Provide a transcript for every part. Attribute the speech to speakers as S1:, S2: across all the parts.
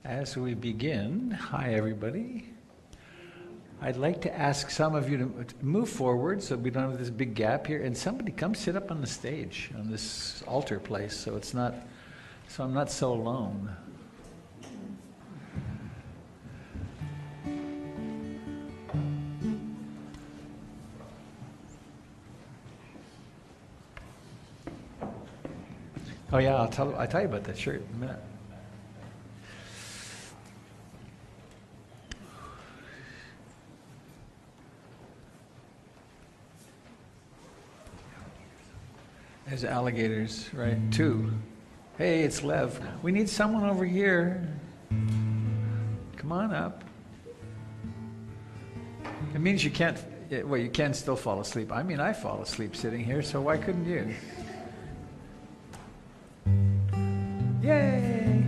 S1: As we begin, hi everybody. I'd like to ask some of you to move forward so we don't have this big gap here, and somebody come sit up on the stage, on this altar place, so I'm not so alone. Oh yeah, I'll tell you about that shirt in a minute. There's alligators, right? 2. Hey, it's Lev. We need someone over here. Come on up. It means you can't, well, you can still fall asleep. I mean, I fall asleep sitting here, so why couldn't you? Yay!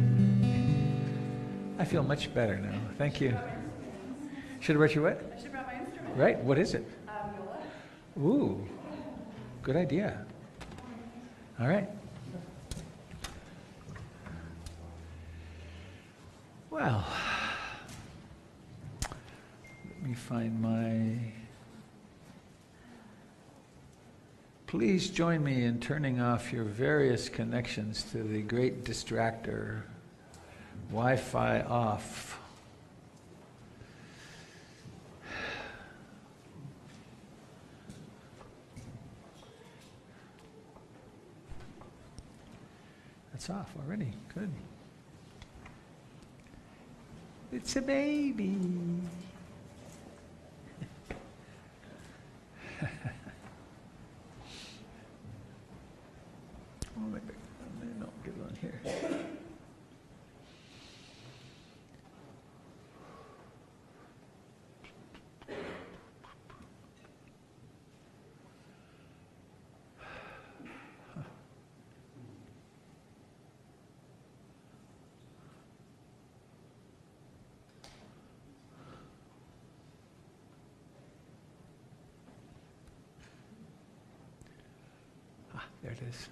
S1: I feel much better now. Thank you. Should have brought you what?
S2: I should have brought my instrument.
S1: Right, what is it?
S2: Viola.
S1: Ooh, good idea. All right. Well, let me find my... Please join me in turning off your various connections to the great distractor, Wi-Fi off. It's off already. Good. It's a baby. Oh, maybe no, get it on here. There it is.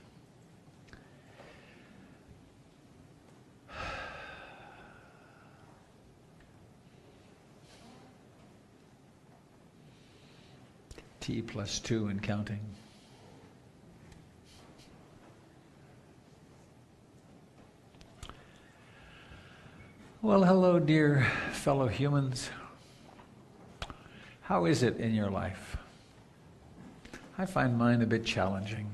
S1: T plus 2 and counting. Well, hello, dear fellow humans. How is it in your life? I find mine a bit challenging.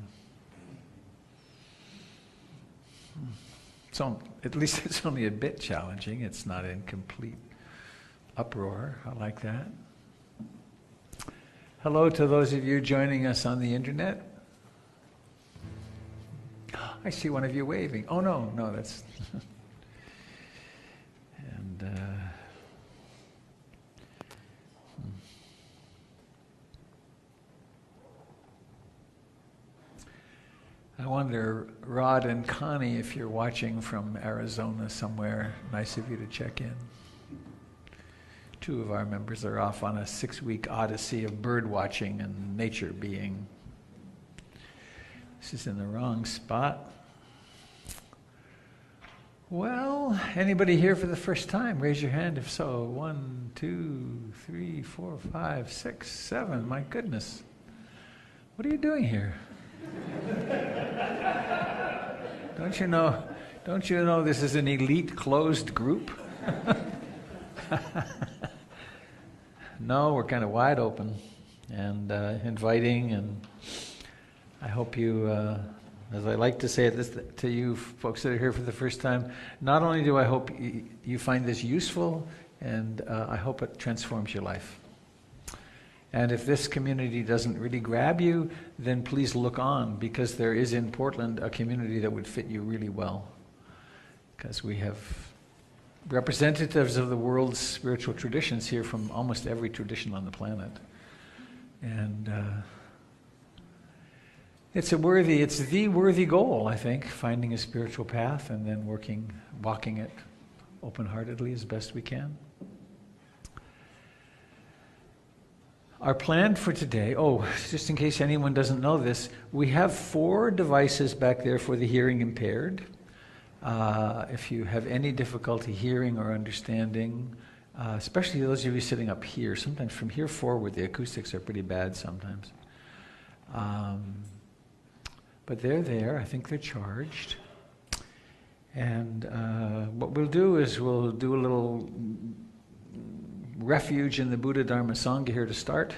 S1: So, at least it's only a bit challenging. It's not in complete uproar. I like that. Hello to those of you joining us on the internet. I see one of you waving. Oh no, that's... and I wonder, Rod and Connie, if you're watching from Arizona somewhere, nice of you to check in. 2 of our members are off on a 6-week odyssey of bird watching and nature being. This is in the wrong spot. Well, anybody here for the first time? Raise your hand if so. 1, 2, 3, 4, 5, 6, 7. My goodness. What are you doing here? Don't you know this is an elite closed group? No, we're kind of wide open and inviting, and I hope you, as I like to say it to you folks that are here for the first time, not only do I hope you find this useful, and I hope it transforms your life. And if this community doesn't really grab you, then please look on, because there is in Portland a community that would fit you really well. Because we have representatives of the world's spiritual traditions here from almost every tradition on the planet. And it's the worthy goal, I think, finding a spiritual path and then walking it open-heartedly as best we can. Our plan for today, just in case anyone doesn't know this, we have 4 devices back there for the hearing impaired. If you have any difficulty hearing or understanding, especially those of you sitting up here, sometimes from here forward the acoustics are pretty bad sometimes. But they're there, I think they're charged. And what we'll do is we'll do a little refuge in the Buddha Dharma Sangha here to start,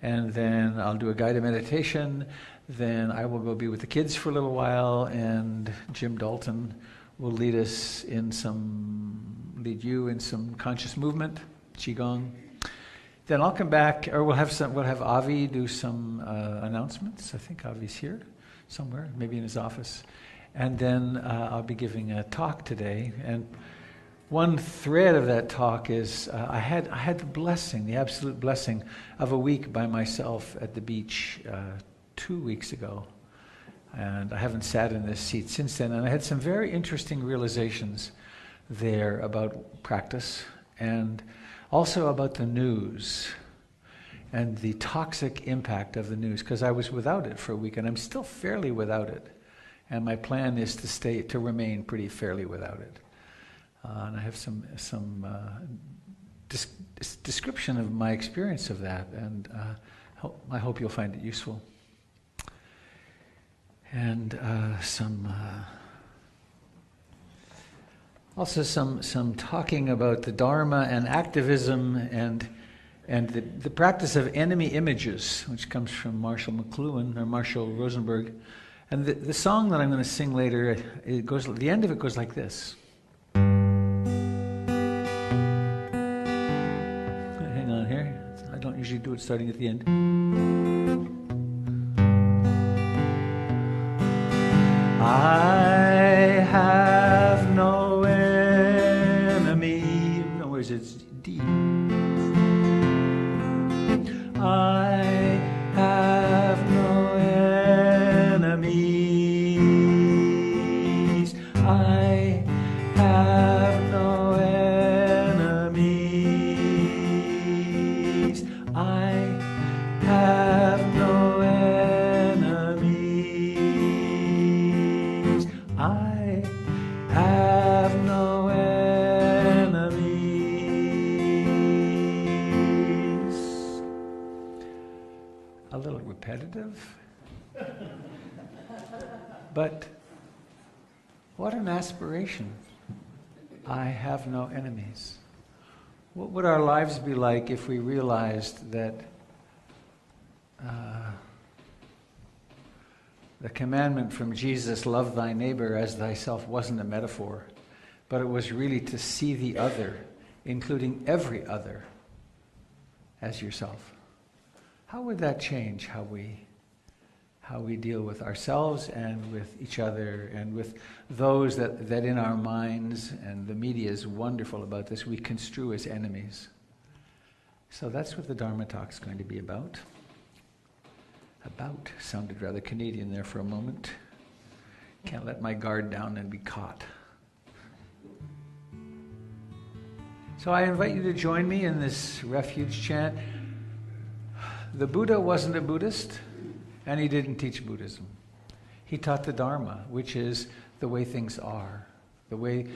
S1: and then I'll do a guided meditation, then I will go be with the kids for a little while, and Jim Dalton will lead you in some conscious movement, Qigong. Then I'll come back, or we'll have Avi do some announcements. I think Avi's here somewhere, maybe in his office. And then I'll be giving a talk today. And one thread of that talk is I had the blessing, the absolute blessing of a week by myself at the beach 2 weeks ago. And I haven't sat in this seat since then. And I had some very interesting realizations there about practice and also about the news and the toxic impact of the news, because I was without it for a week and I'm still fairly without it. And my plan is to remain pretty fairly without it. And I have some description of my experience of that, and I hope you'll find it useful. And also some talking about the Dharma and activism and the practice of enemy images, which comes from Marshall Rosenberg. And the song that I'm going to sing later, the end of it goes like this. Hang on here. I don't usually do it starting at the end. I have no enemy. No, where is it? It's D. I have no enemies. I have no enemies. I have no enemies. I have no enemies. A little repetitive. But what an aspiration. I have no enemies. What would our lives be like if we realized that the commandment from Jesus, love thy neighbor as thyself, wasn't a metaphor, but it was really to see the other, including every other, as yourself? How would that change how we deal with ourselves and with each other and with those that in our minds, and the media is wonderful about this, we construe as enemies? So that's what the Dharma talk is going to be about. About sounded rather Canadian there for a moment. Can't let my guard down and be caught. So I invite you to join me in this refuge chant. The Buddha wasn't a Buddhist, and he didn't teach Buddhism. He taught the Dharma, which is the way things are. The way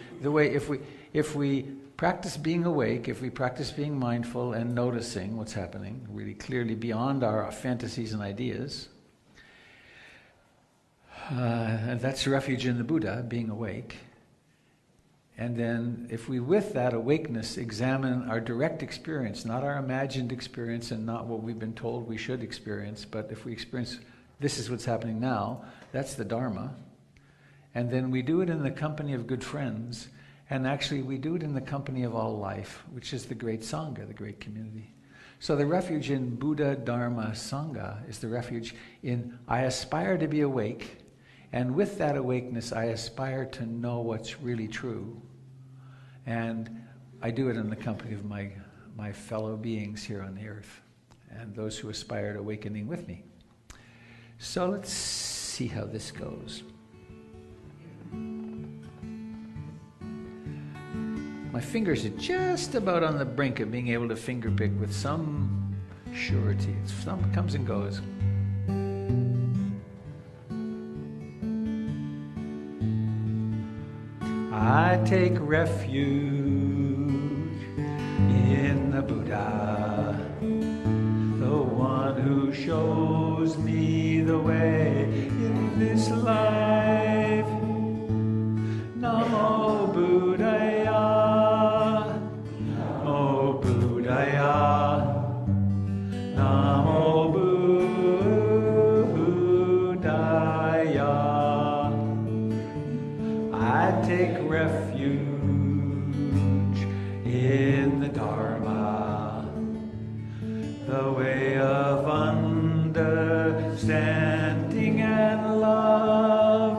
S1: if we practice being awake, if we practice being mindful and noticing what's happening really clearly beyond our fantasies and ideas, and that's refuge in the Buddha, being awake. And then if we, with that awakeness, examine our direct experience, not our imagined experience and not what we've been told we should experience, but if we experience this is what's happening now, that's the Dharma. And then we do it in the company of good friends, and actually we do it in the company of all life, which is the great Sangha, the great community. So the refuge in Buddha, Dharma, Sangha is the refuge in I aspire to be awake, and with that awakeness I aspire to know what's really true. And I do it in the company of my fellow beings here on the earth, and those who aspire to awakening with me. So let's see how this goes. My fingers are just about on the brink of being able to finger pick with some surety. Some comes and goes. I take refuge in the Buddha, the one who shows me the way in this life. Namo Buddhaya, Namo Buddhaya, Namo Buddhaya. I take refuge in the Dharma, the way of understanding and love.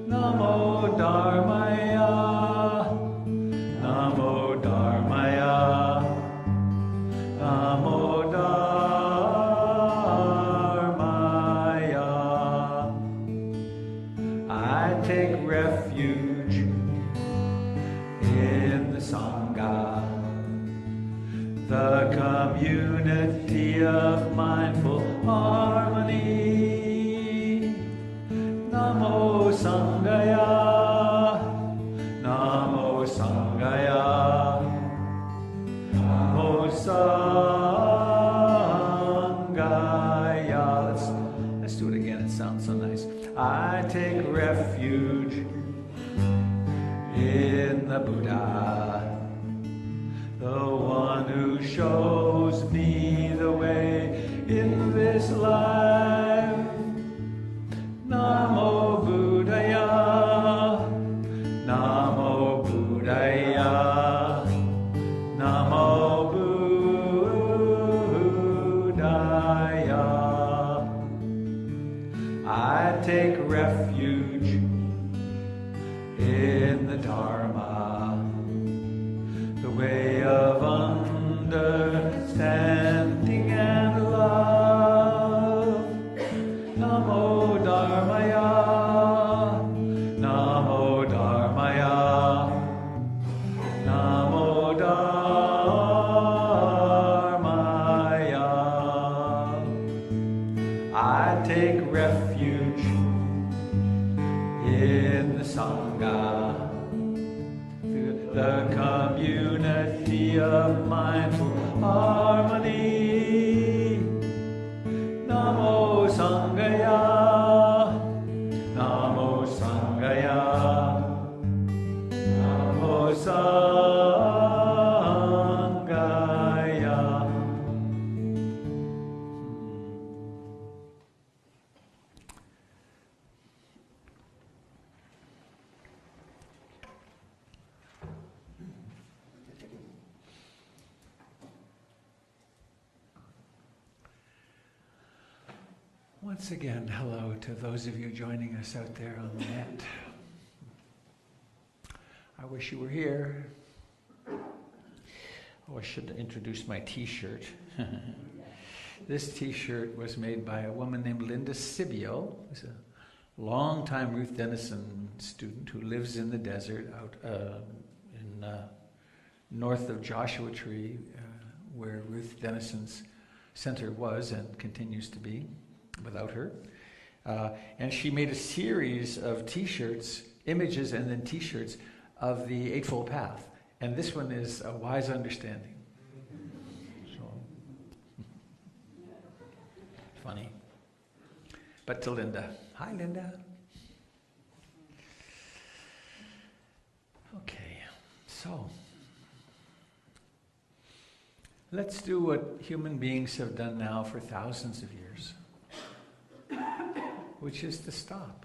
S1: Namo Dharmaya, Namo Dharmaya, Namo Dharmaya. I take refuge in the Sangha, the community of mindful harmony. Namo Sanghaya, Namo Sanghaya, Namo Sanghaya. Let's do it again. It sounds so nice. I take refuge in the Buddha, the one who shows me the way in this life. Namo Buddhaya, Namo Buddhaya, Namo Buddhaya. I take refuge in the Dharma, the way of understanding and love. Namo Dharmaya, Namo Dharmaya, Namo Dharmaya. I take refuge in the Sangha, the community of mindful harmony. Namo Sanghaya, Namo Sanghaya, Namo Sanghaya. Once again, hello to those of you joining us out there on the net. I wish you were here. Oh, I should introduce my t-shirt. This t-shirt was made by a woman named Linda Sibio, who's a long-time Ruth Denison student who lives in the desert out in north of Joshua Tree, where Ruth Denison's center was and continues to be without her. And she made a series of t-shirts, images and then t-shirts of the Eightfold Path. And this one is a wise understanding. So, funny. But to Linda. Hi, Linda. Okay, so let's do what human beings have done now for thousands of years, which is to stop.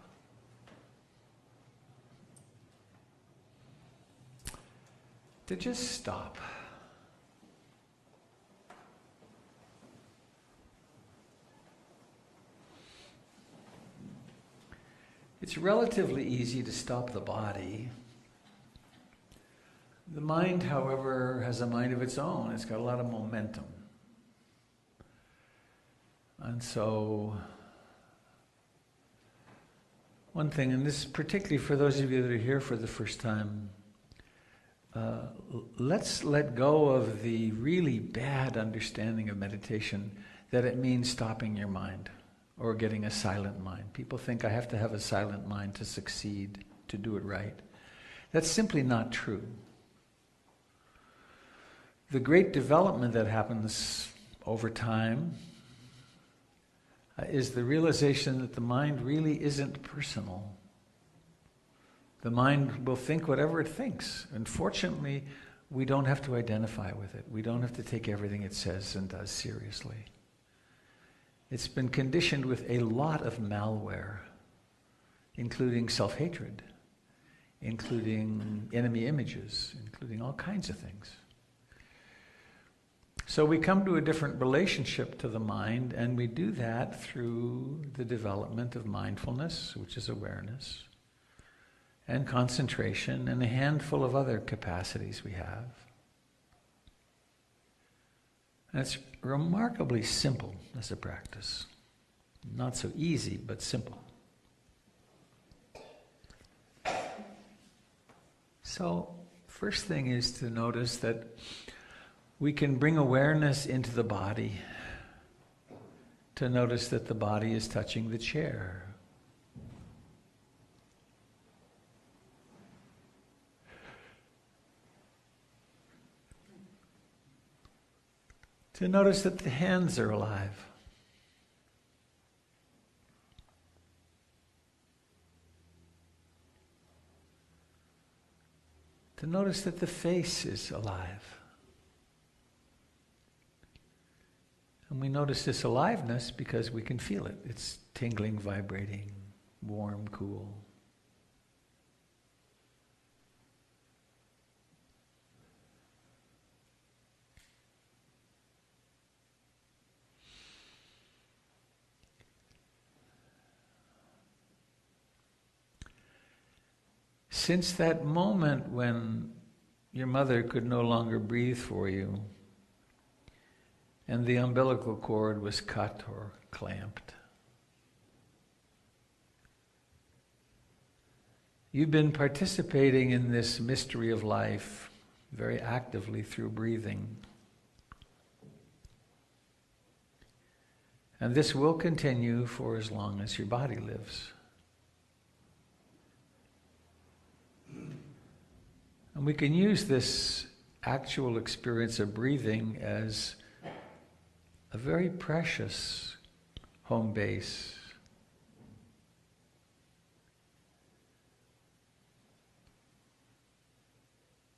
S1: To just stop. It's relatively easy to stop the body. The mind, however, has a mind of its own. It's got a lot of momentum. And so, one thing, and this is particularly for those of you that are here for the first time, let's let go of the really bad understanding of meditation that it means stopping your mind or getting a silent mind. People think I have to have a silent mind to succeed, to do it right. That's simply not true. The great development that happens over time is the realization that the mind really isn't personal. The mind will think whatever it thinks, and fortunately, we don't have to identify with it. We don't have to take everything it says and does seriously. It's been conditioned with a lot of malware, including self-hatred, including enemy images, including all kinds of things. So we come to a different relationship to the mind, and we do that through the development of mindfulness, which is awareness, and concentration, and a handful of other capacities we have. And it's remarkably simple as a practice. Not so easy, but simple. So, first thing is to notice that we can bring awareness into the body, to notice that the body is touching the chair. To notice that the hands are alive. To notice that the face is alive. And we notice this aliveness because we can feel it. It's tingling, vibrating, warm, cool. Since that moment when your mother could no longer breathe for you, and the umbilical cord was cut or clamped, you've been participating in this mystery of life very actively through breathing. And this will continue for as long as your body lives. And we can use this actual experience of breathing as a very precious home base.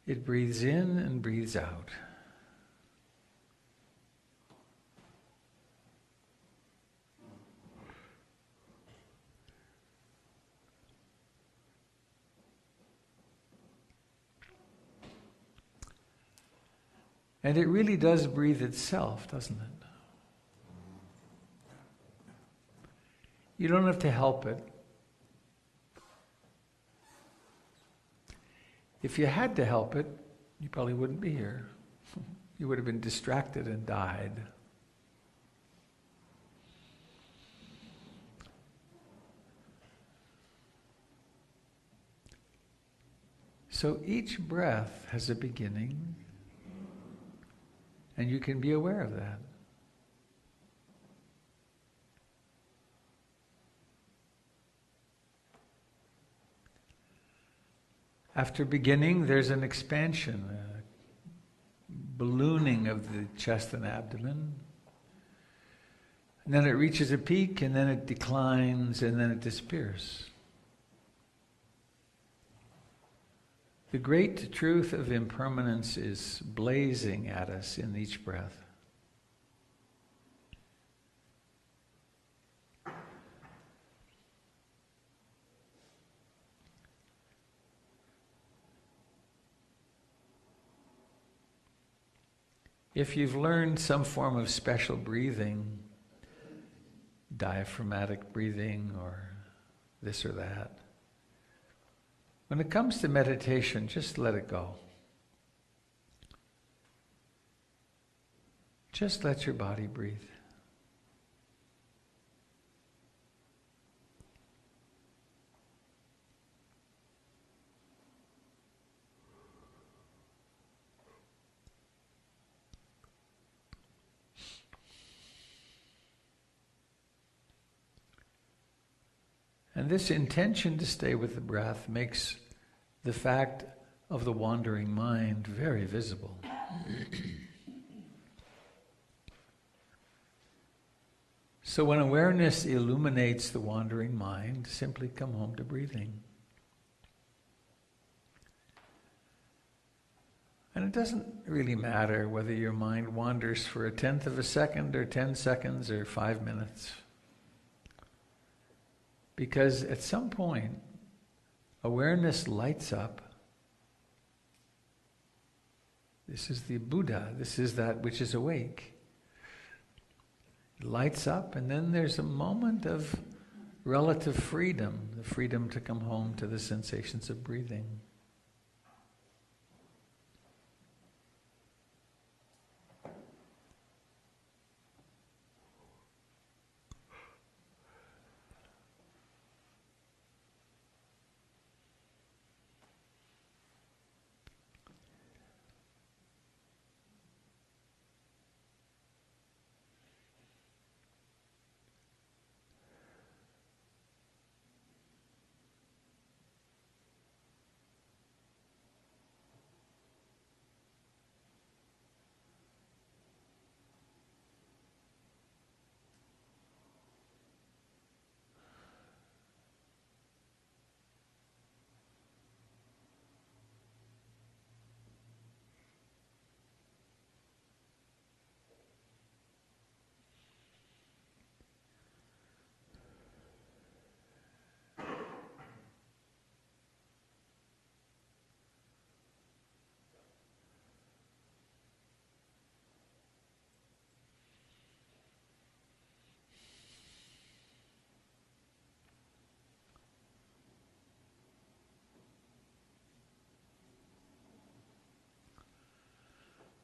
S1: It breathes in and breathes out. And it really does breathe itself, doesn't it? You don't have to help it. If you had to help it, you probably wouldn't be here. You would have been distracted and died. So each breath has a beginning, and you can be aware of that. After beginning, there's an expansion, a ballooning of the chest and abdomen. And then it reaches a peak, and then it declines, and then it disappears. The great truth of impermanence is blazing at us in each breath. If you've learned some form of special breathing, diaphragmatic breathing or this or that, when it comes to meditation, just let it go. Just let your body breathe. And this intention to stay with the breath makes the fact of the wandering mind very visible. So when awareness illuminates the wandering mind, simply come home to breathing. And it doesn't really matter whether your mind wanders for 1/10 of a second or 10 seconds or 5 minutes. Because at some point, awareness lights up. This is the Buddha, this is that which is awake. It lights up, and then there's a moment of relative freedom, the freedom to come home to the sensations of breathing.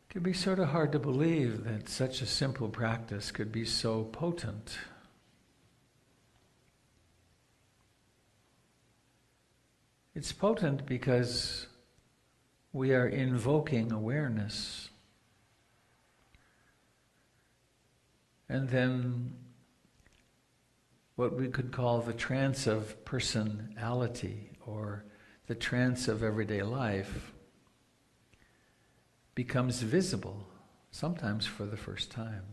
S1: It could be sort of hard to believe that such a simple practice could be so potent. It's potent because we are invoking awareness. And then what we could call the trance of personality, or the trance of everyday life, becomes visible, sometimes for the first time.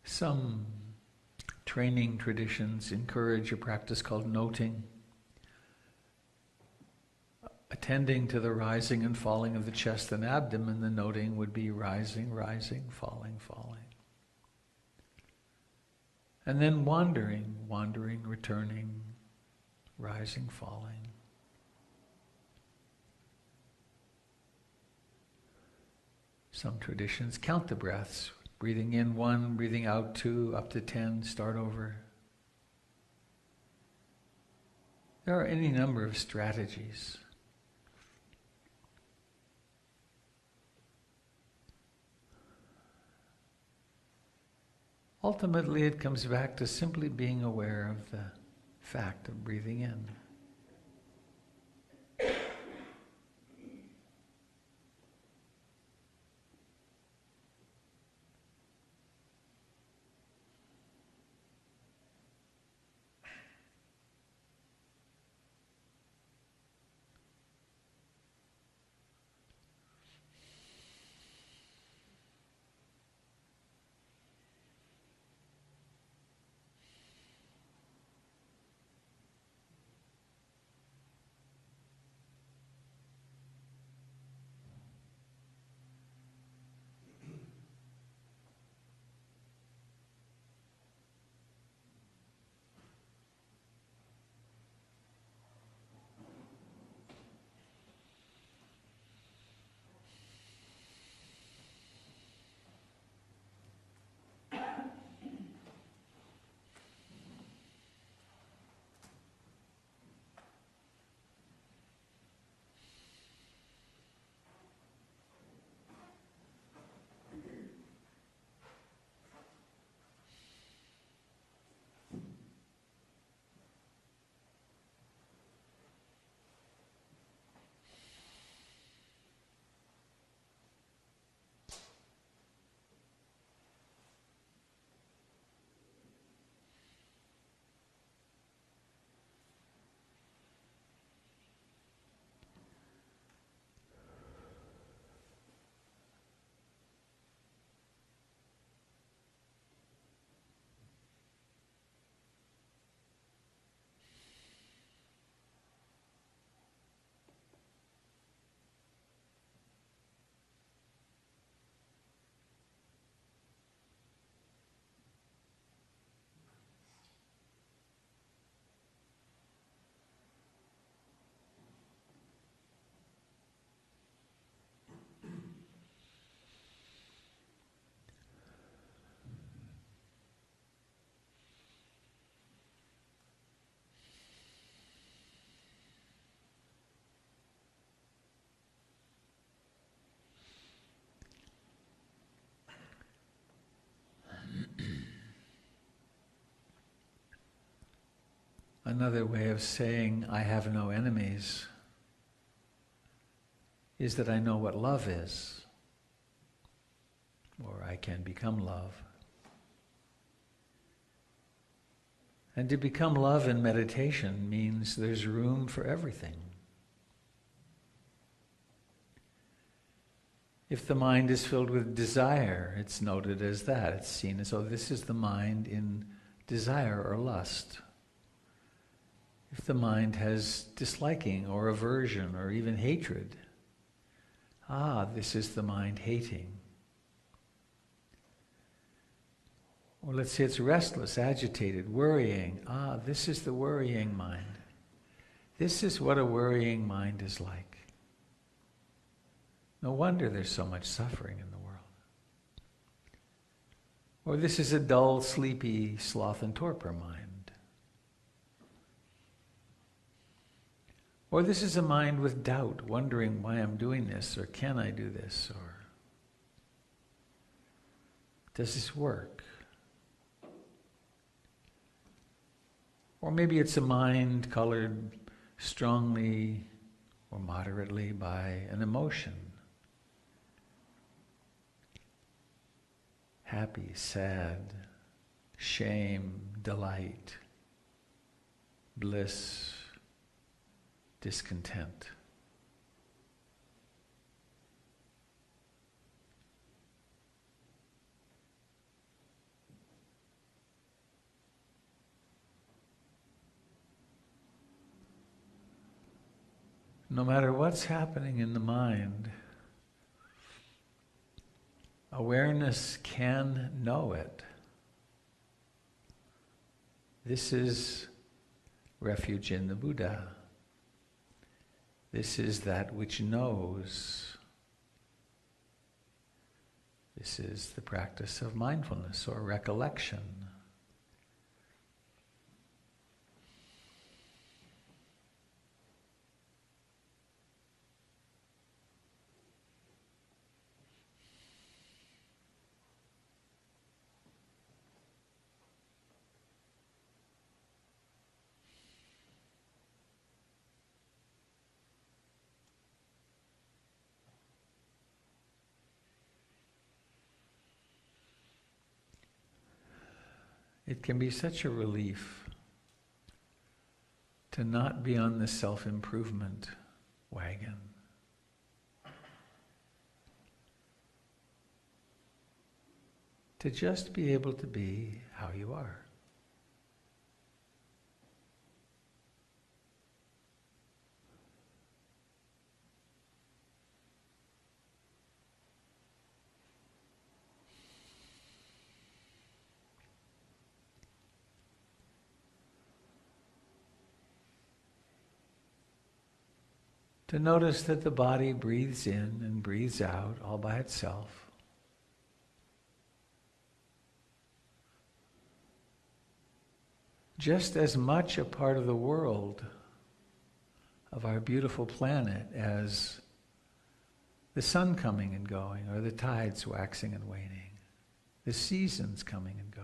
S1: Some training traditions encourage a practice called noting, attending to the rising and falling of the chest and abdomen. The noting would be rising, rising, falling, falling. And then wandering, wandering, returning, rising, falling. Some traditions count the breaths. Breathing in 1, breathing out 2, up to 10, start over. There are any number of strategies. Ultimately, it comes back to simply being aware of the fact of breathing in. Another way of saying I have no enemies is that I know what love is, or I can become love. And to become love in meditation means there's room for everything. If the mind is filled with desire, it's noted as that. It's seen as, oh, this is the mind in desire or lust. If the mind has disliking or aversion or even hatred, this is the mind hating. Or let's say it's restless, agitated, worrying. This is the worrying mind. This is what a worrying mind is like. No wonder there's so much suffering in the world. Or this is a dull, sleepy, sloth and torpor mind. Or this is a mind with doubt, wondering why I'm doing this, or can I do this, or does this work? Or maybe it's a mind colored strongly or moderately by an emotion. Happy, sad, shame, delight, bliss, discontent. No matter what's happening in the mind, awareness can know it. This is refuge in the Buddha. This is that which knows. This is the practice of mindfulness or recollection. It can be such a relief to not be on the self-improvement wagon. To just be able to be how you are. To notice that the body breathes in and breathes out all by itself. Just as much a part of the world, of our beautiful planet, as the sun coming and going, or the tides waxing and waning, the seasons coming and going.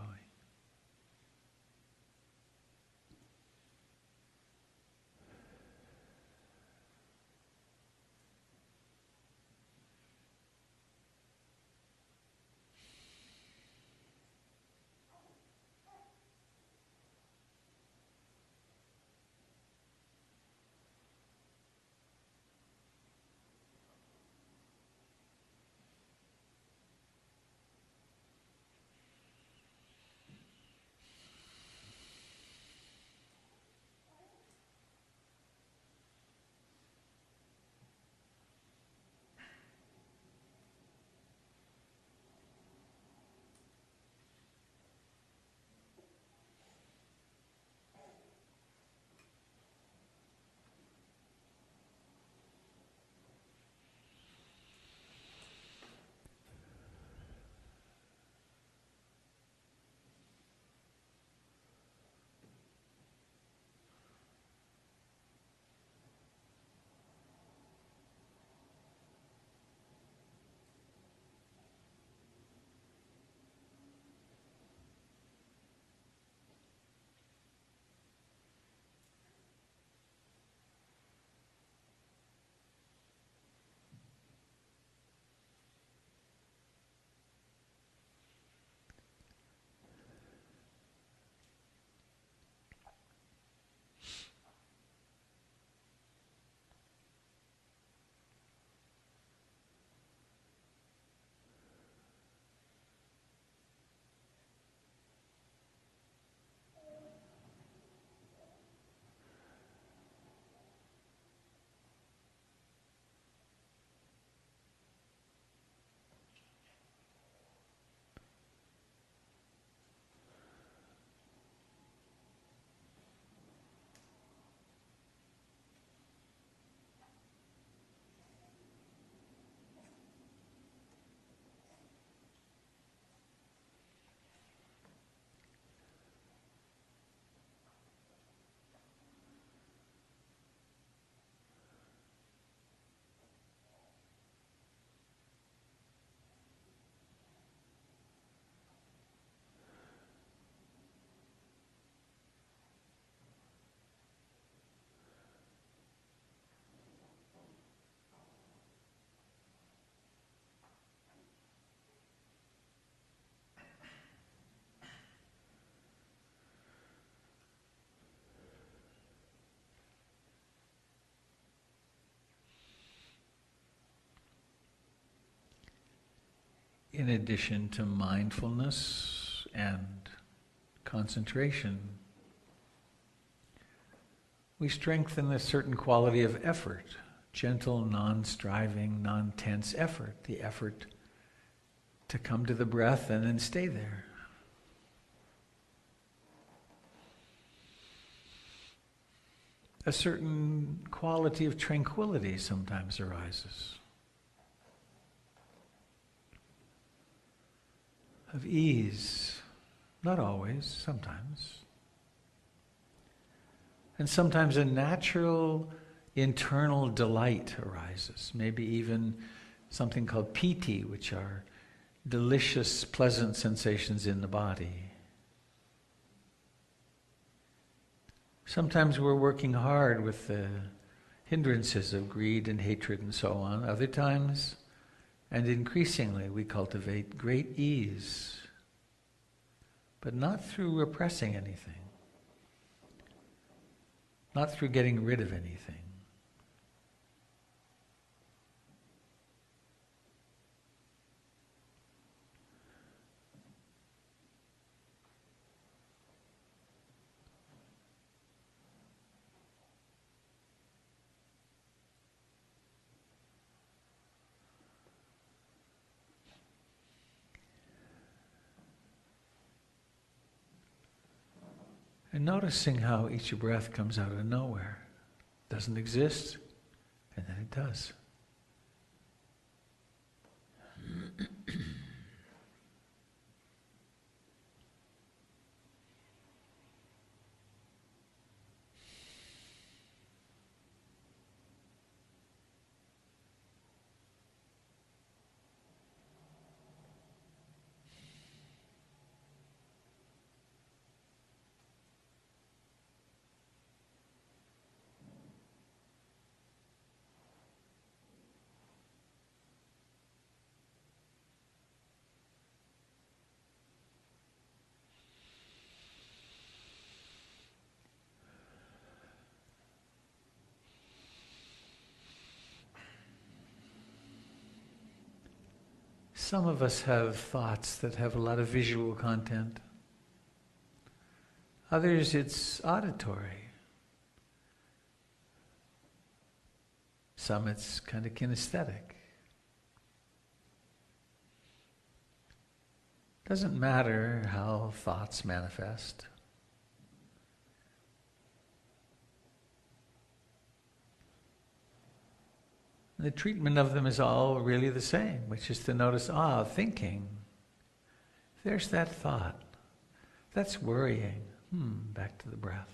S1: in addition to mindfulness and concentration, we strengthen a certain quality of effort, gentle, non-striving, non-tense effort, the effort to come to the breath and then stay there. A certain quality of tranquility sometimes arises, of ease, not always, sometimes. And sometimes a natural internal delight arises, maybe even something called piti, which are delicious, pleasant sensations in the body. Sometimes we're working hard with the hindrances of greed and hatred and so on. Other times, and increasingly, we cultivate great ease, but not through repressing anything, not through getting rid of anything. And noticing how each breath comes out of nowhere. Doesn't exist, and then it does. Some of us have thoughts that have a lot of visual content. Others, it's auditory. Some, it's kind of kinesthetic. Doesn't matter how thoughts manifest. The treatment of them is all really the same, which is to notice, thinking. There's that thought. That's worrying. Back to the breath.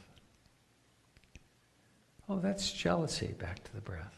S1: Oh, that's jealousy. Back to the breath.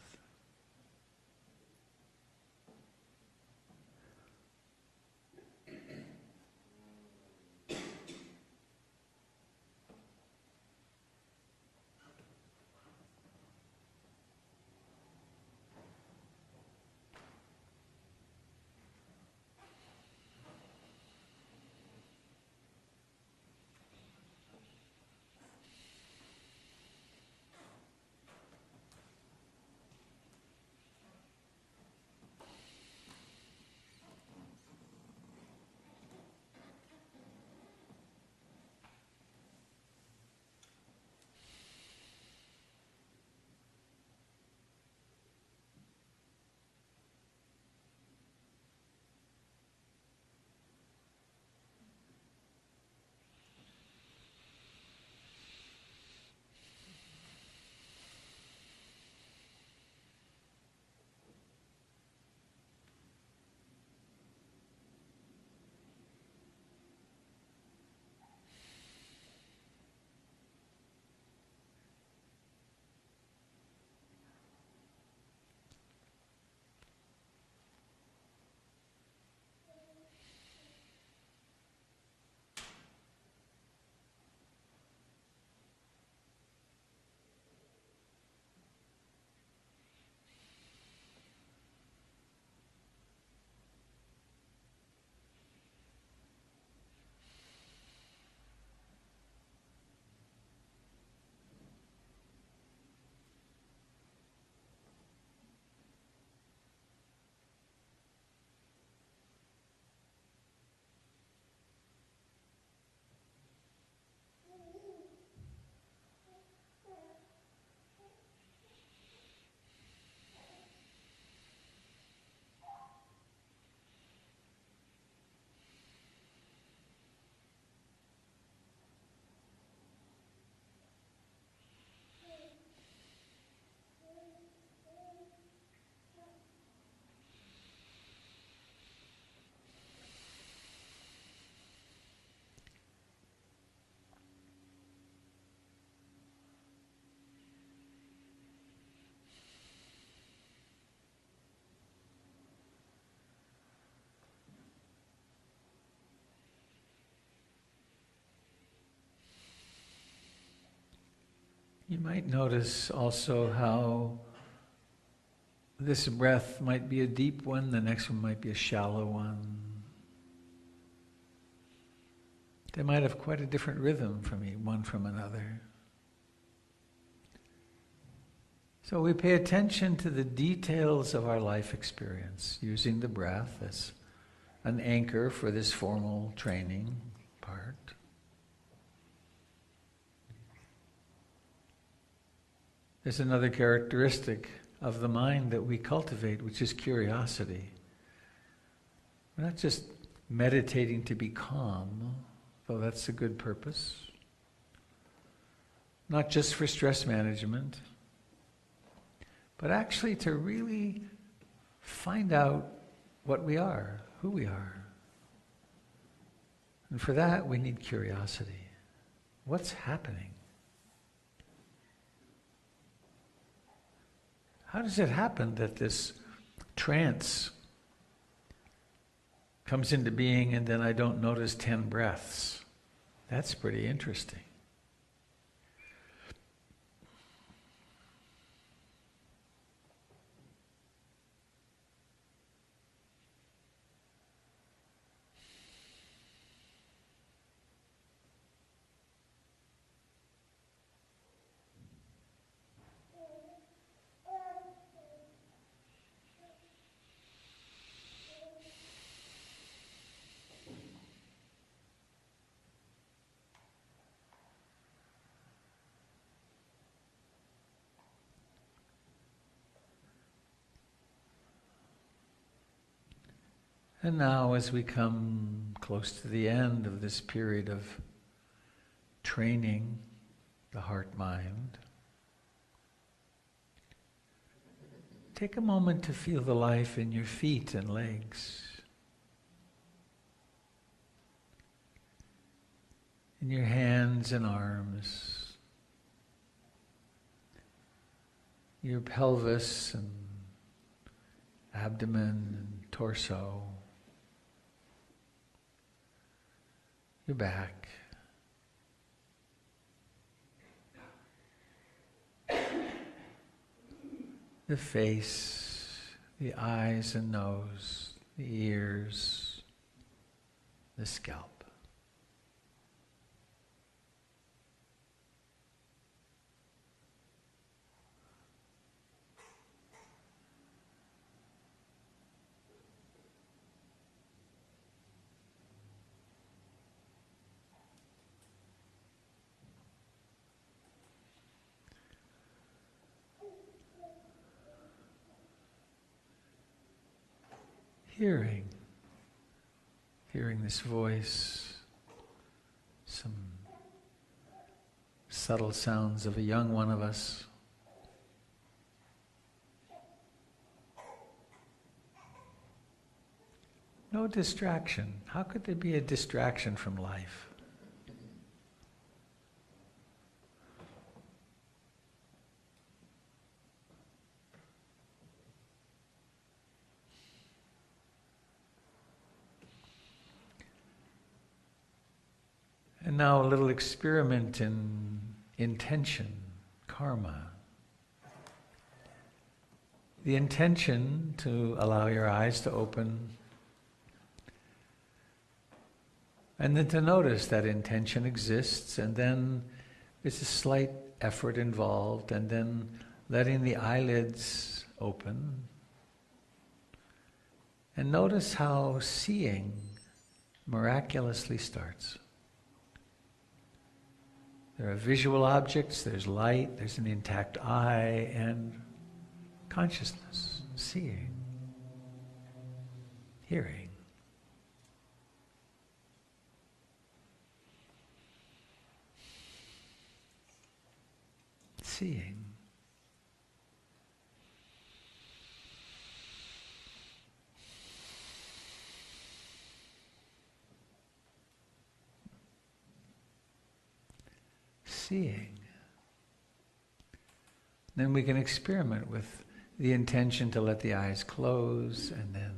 S1: might notice also how this breath might be a deep one, the next one might be a shallow one. They might have quite a different rhythm from one from another. So we pay attention to the details of our life experience, using the breath as an anchor for this formal training part. There's another characteristic of the mind that we cultivate, which is curiosity. We're not just meditating to be calm, though that's a good purpose. Not just for stress management, but actually to really find out what we are, who we are. And for that, we need curiosity. What's happening? How does it happen that this trance comes into being and then I don't notice 10 breaths? That's pretty interesting. And now, as we come close to the end of this period of training the heart-mind, take a moment to feel the life in your feet and legs, in your hands and arms, your pelvis and abdomen and torso, your back. The face, the eyes and nose, the ears, the scalp. Hearing this voice, some subtle sounds of a young one of us. No distraction. How could there be a distraction from life? And now a little experiment in intention, karma. The intention to allow your eyes to open, and then to notice that intention exists, and then there's a slight effort involved, and then letting the eyelids open. And notice how seeing miraculously starts. There are visual objects, there's light, there's an intact eye, and consciousness, seeing, hearing. Seeing. Seeing. Then we can experiment with the intention to let the eyes close, and then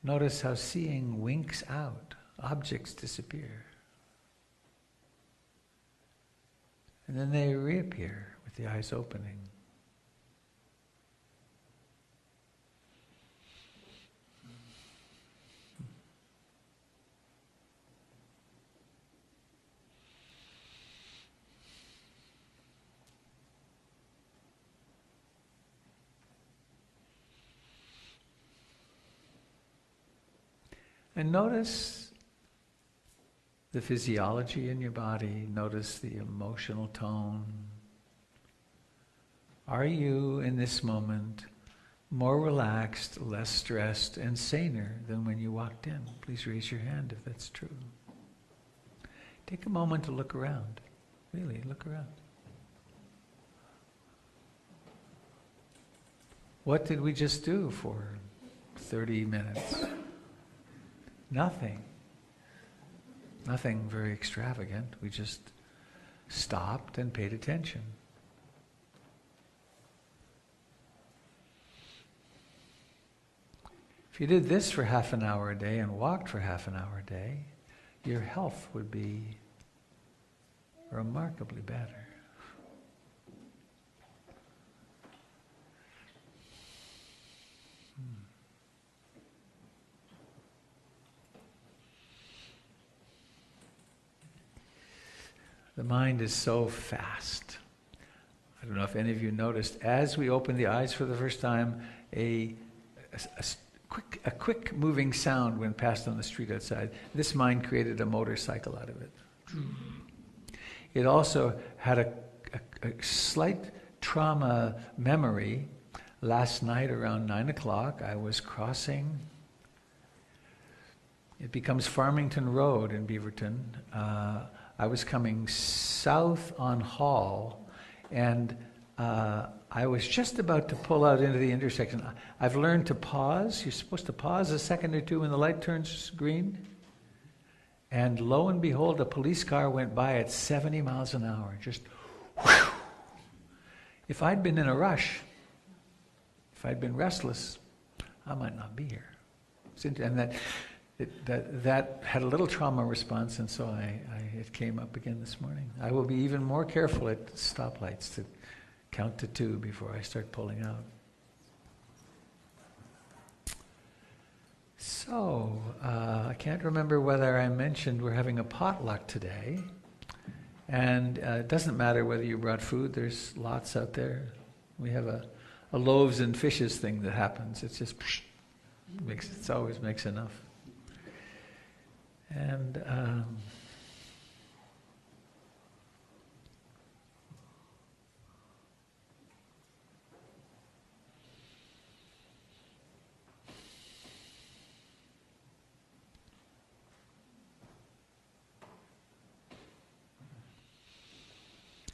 S1: notice how seeing winks out, objects disappear. And then they reappear with the eyes opening. And notice the physiology in your body. Notice the emotional tone. Are you, in this moment, more relaxed, less stressed, and saner than when you walked in? Please raise your hand if that's true. Take a moment to look around. Really, look around. What did we just do for 30 minutes? Nothing. Nothing very extravagant. We just stopped and paid attention. If you did this for half an hour a day and walked for half an hour a day, your health would be remarkably better. The mind is so fast. I don't know if any of you noticed, as we opened the eyes for the first time, a quick moving sound went past on the street outside. This mind created a motorcycle out of it. It also had a slight trauma memory. Last night around 9 o'clock, I was crossing. It becomes Farmington Road in Beaverton. I was coming south on Hall, and I was just about to pull out into the intersection. I've learned to pause. You're supposed to pause a second or two when the light turns green. And lo and behold, a police car went by at 70 miles an hour. Just whew. If I'd been in a rush, if I'd been restless, I might not be here. And that had a little trauma response, and so it came up again this morning. I will be even more careful at stoplights to count to 2 before I start pulling out. So, I can't remember whether I mentioned we're having a potluck today. And it doesn't matter whether you brought food, there's lots out there. We have a loaves and fishes thing that happens. It's just, it always makes enough. And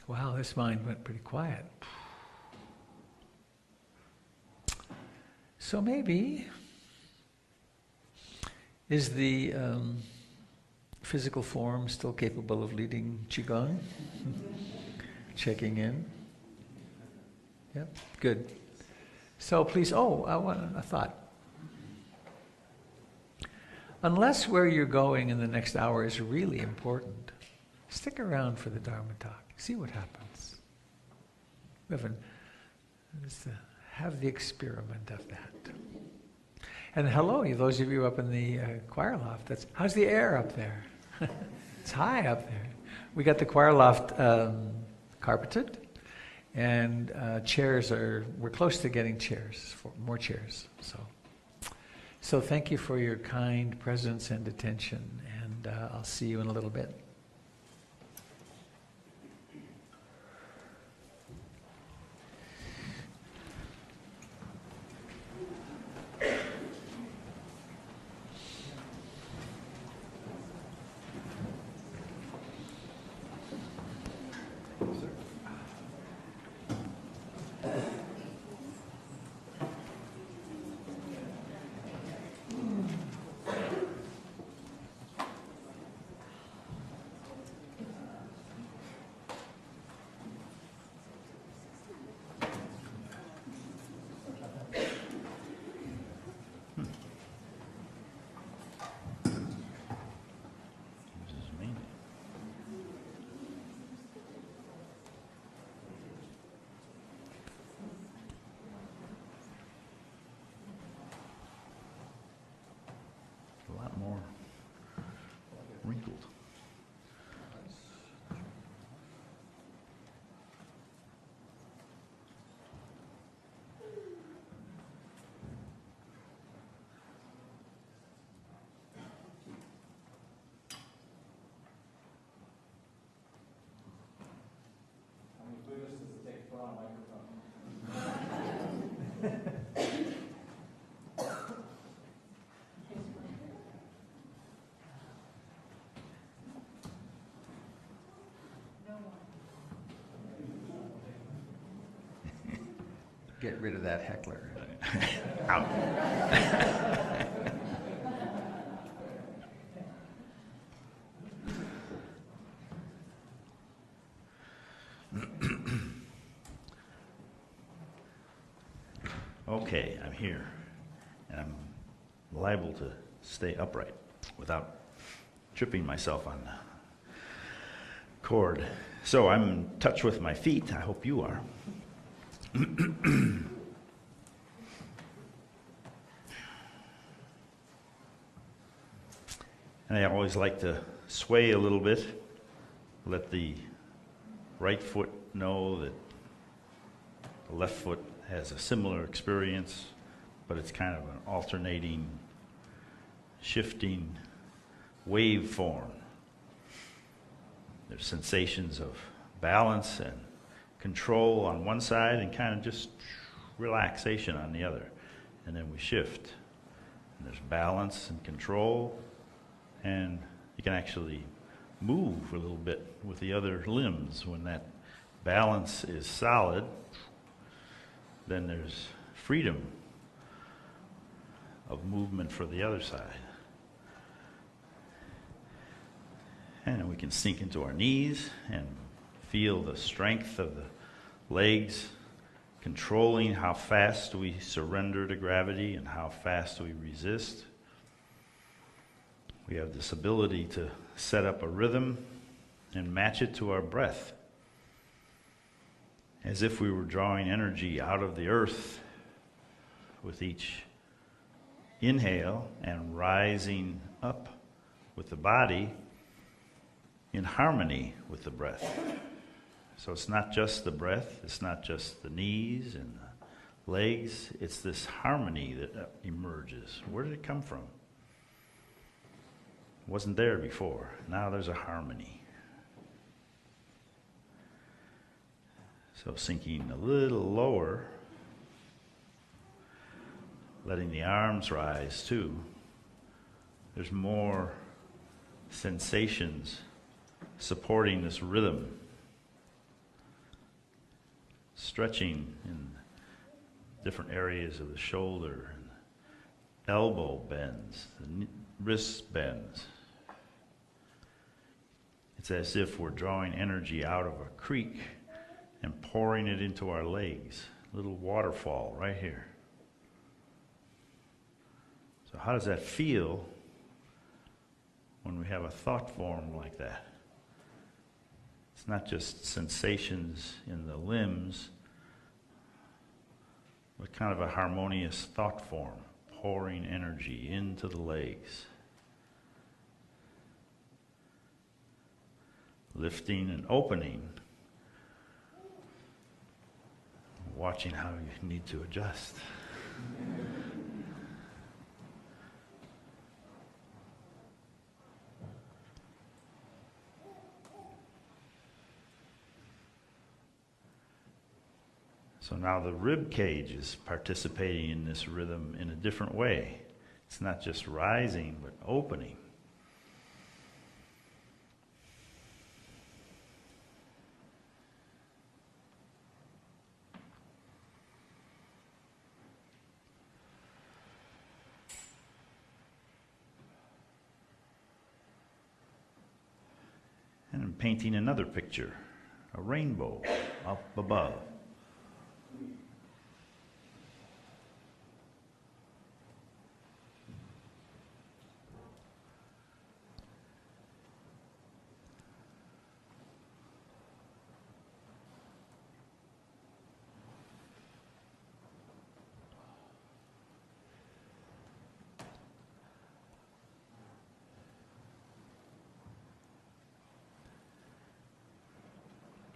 S1: wow, this mind went pretty quiet. So maybe, is the physical form still capable of leading Qigong? Checking in. Yep, good. So please, a thought. Unless where you're going in the next hour is really important, stick around for the Dharma talk. See what happens. Have the experiment of that. And hello, those of you up in the choir loft. How's the air up there? It's high up there. We got the choir loft carpeted, and we're close to getting more chairs. So thank you for your kind presence and attention, and I'll see you in a little bit.
S3: wrinkled.
S1: Get rid of that heckler.
S3: Out. Okay, I'm here, and I'm liable to stay upright without tripping myself on the cord. So I'm in touch with my feet. I hope you are. And I always like to sway a little bit, let the right foot know that the left foot has a similar experience, but it's kind of an alternating, shifting wave form. There's sensations of balance and control on one side and kind of just relaxation on the other. And then we shift. And there's balance and control, and you can actually move a little bit with the other limbs. When that balance is solid, then there's freedom of movement for the other side. And we can sink into our knees and feel the strength of the legs, controlling how fast we surrender to gravity and how fast we resist. We have this ability to set up a rhythm and match it to our breath, as if we were drawing energy out of the earth with each inhale and rising up with the body in harmony with the breath. So it's not just the breath, it's not just the knees and the legs, it's this harmony that emerges. Where did it come from? It wasn't there before. Now there's a harmony. So sinking a little lower, letting the arms rise too. There's more sensations supporting this rhythm. Stretching in different areas of the shoulder, and elbow bends, the wrist bends. It's as if we're drawing energy out of a creek and pouring it into our legs. A little waterfall right here. So how does that feel when we have a thought form like that? It's not just sensations in the limbs, but kind of a harmonious thought form, pouring energy into the legs. Lifting and opening, watching how you need to adjust. So now the rib cage is participating in this rhythm in a different way. It's not just rising, but opening. And I'm painting another picture, a rainbow up above.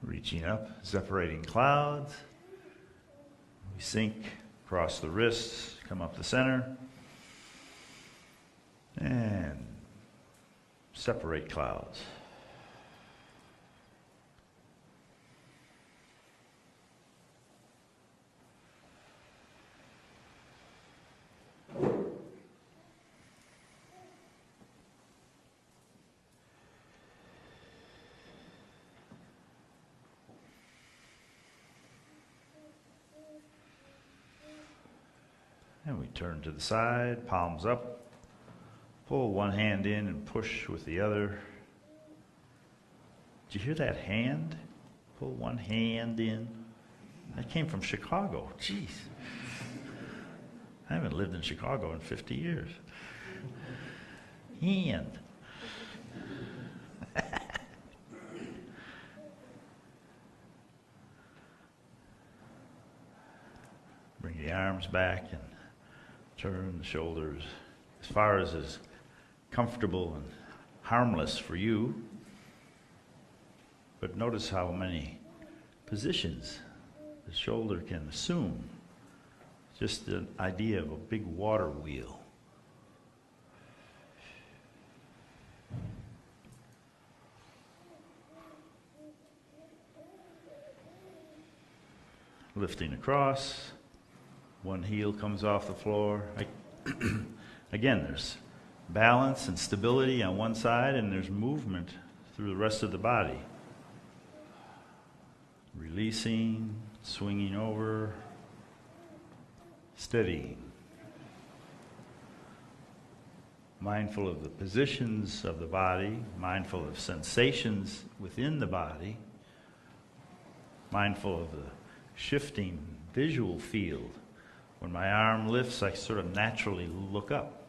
S3: Reaching up, separating clouds. We sink across the wrists, come up the center, and separate clouds. And we turn to the side, palms up. Pull one hand in and push with the other. Did you hear that hand? Pull one hand in. That came from Chicago. Jeez. I haven't lived in Chicago in 50 years. Hand. Bring the arms back and turn the shoulders as far as is comfortable and harmless for you. But notice how many positions the shoulder can assume. Just the idea of a big water wheel. Lifting across. One heel comes off the floor. Again, there's balance and stability on one side, and there's movement through the rest of the body. Releasing, swinging over, steadying. Mindful of the positions of the body, mindful of sensations within the body, mindful of the shifting visual field. When my arm lifts, I sort of naturally look up.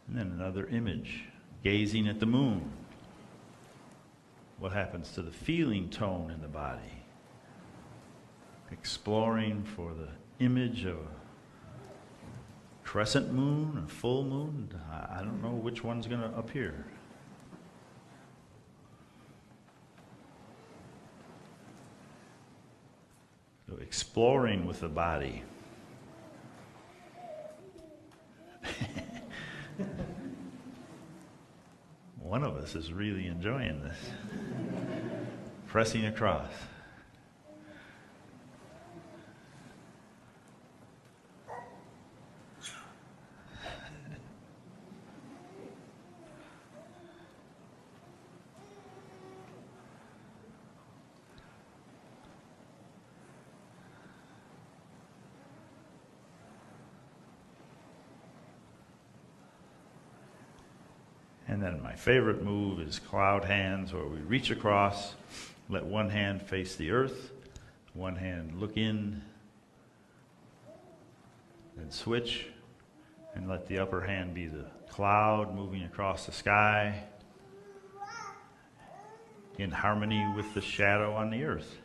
S3: And then another image, gazing at the moon. What happens to the feeling tone in the body? Exploring for the image of a crescent moon, a full moon. I don't know which one's going to appear. So exploring with the body. One of us is really enjoying this. Pressing across. And then my favorite move is cloud hands, where we reach across, let one hand face the earth, one hand look in, then switch, and let the upper hand be the cloud moving across the sky in harmony with the shadow on the earth.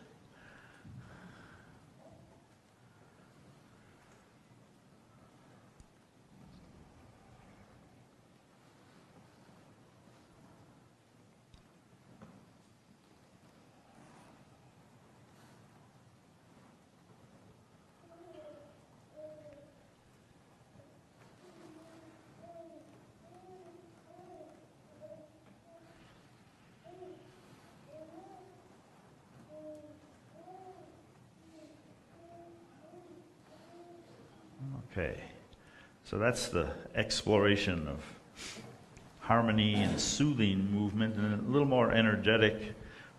S3: Okay, so that's the exploration of harmony and soothing movement, and a little more energetic.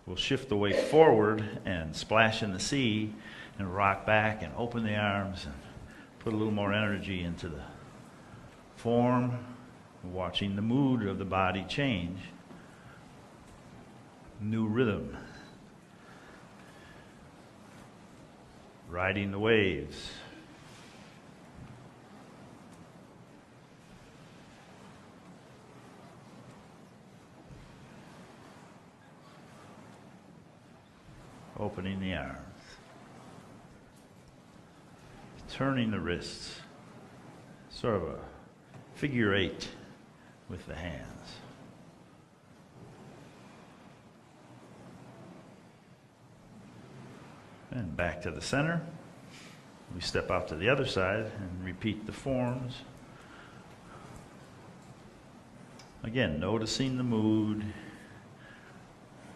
S3: We'll shift the weight forward and splash in the sea and rock back and open the arms and put a little more energy into the form, watching the mood of the body change. New rhythm. Riding the waves. Opening the arms, turning the wrists, sort of a figure 8 with the hands. And back to the center. We step out to the other side and repeat the forms. Again, noticing the mood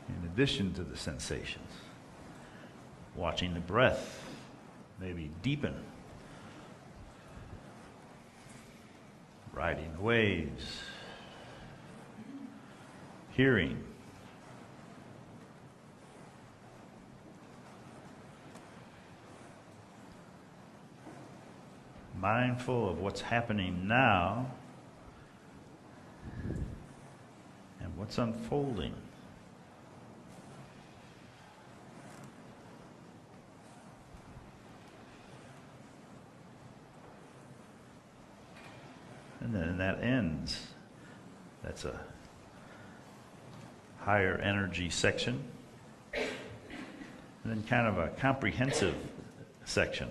S3: in addition to the sensations. Watching the breath maybe deepen. Riding the waves. Hearing. Mindful of what's happening now and what's unfolding. And then that ends. That's a higher energy section. And then kind of a comprehensive section,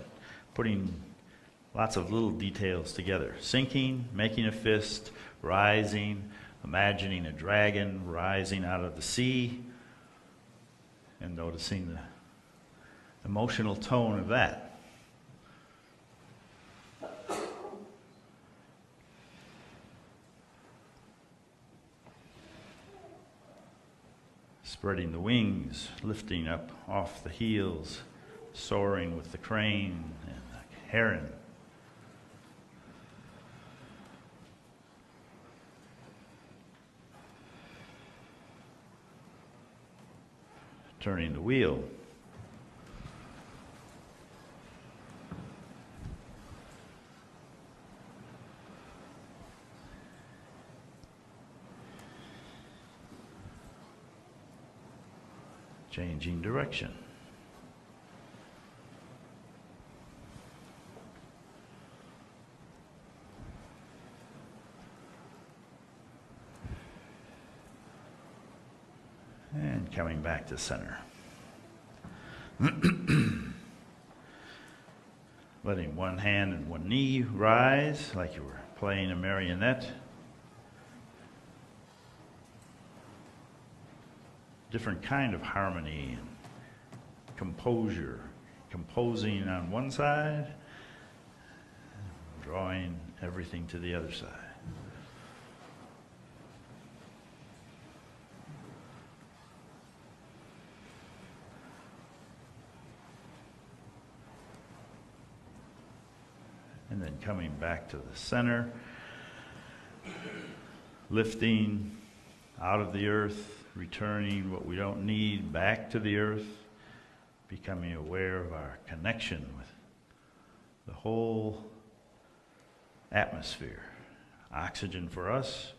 S3: putting lots of little details together. Sinking, making a fist, rising, imagining a dragon rising out of the sea, and noticing the emotional tone of that. Spreading the wings, lifting up off the heels, soaring with the crane and the heron. Turning the wheel. Changing direction. And coming back to center. Letting one hand and one knee rise like you were playing a marionette. Different kind of harmony and composure. Composing on one side, drawing everything to the other side. And then coming back to the center, lifting out of the earth, returning what we don't need back to the earth, becoming aware of our connection with the whole atmosphere. Oxygen for us,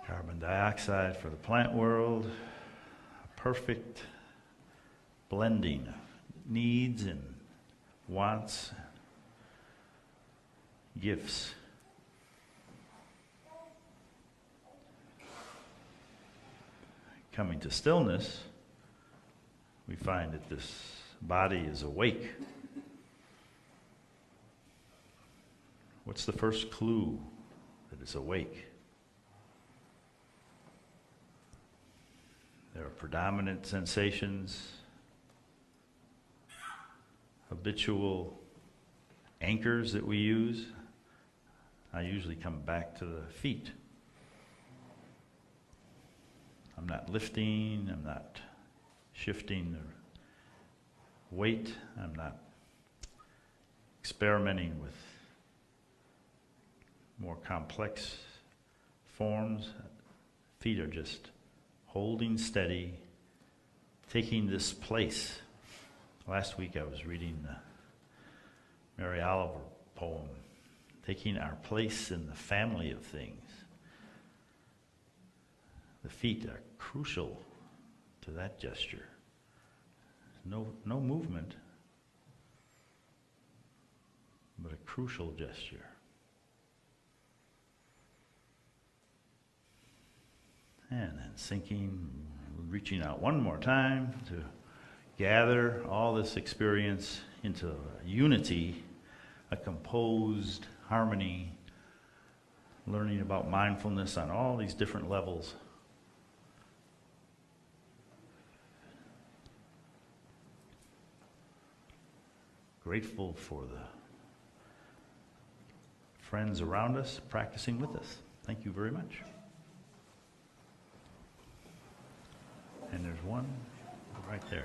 S3: carbon dioxide for the plant world, a perfect blending of needs and wants, gifts. Coming to stillness, we find that this body is awake. What's the first clue that it's awake? There are predominant sensations, habitual anchors that we use. I usually come back to the feet. I'm not lifting, I'm not shifting the weight, I'm not experimenting with more complex forms. Feet are just holding steady, taking this place. Last week I was reading the Mary Oliver poem, taking our place in the family of things. The feet are crucial to that gesture. No movement, but a crucial gesture. And then sinking, reaching out one more time to gather all this experience into a unity a composed harmony, learning about mindfulness on all these different levels. Grateful for the friends around us practicing with us. Thank you very much. And there's one right there.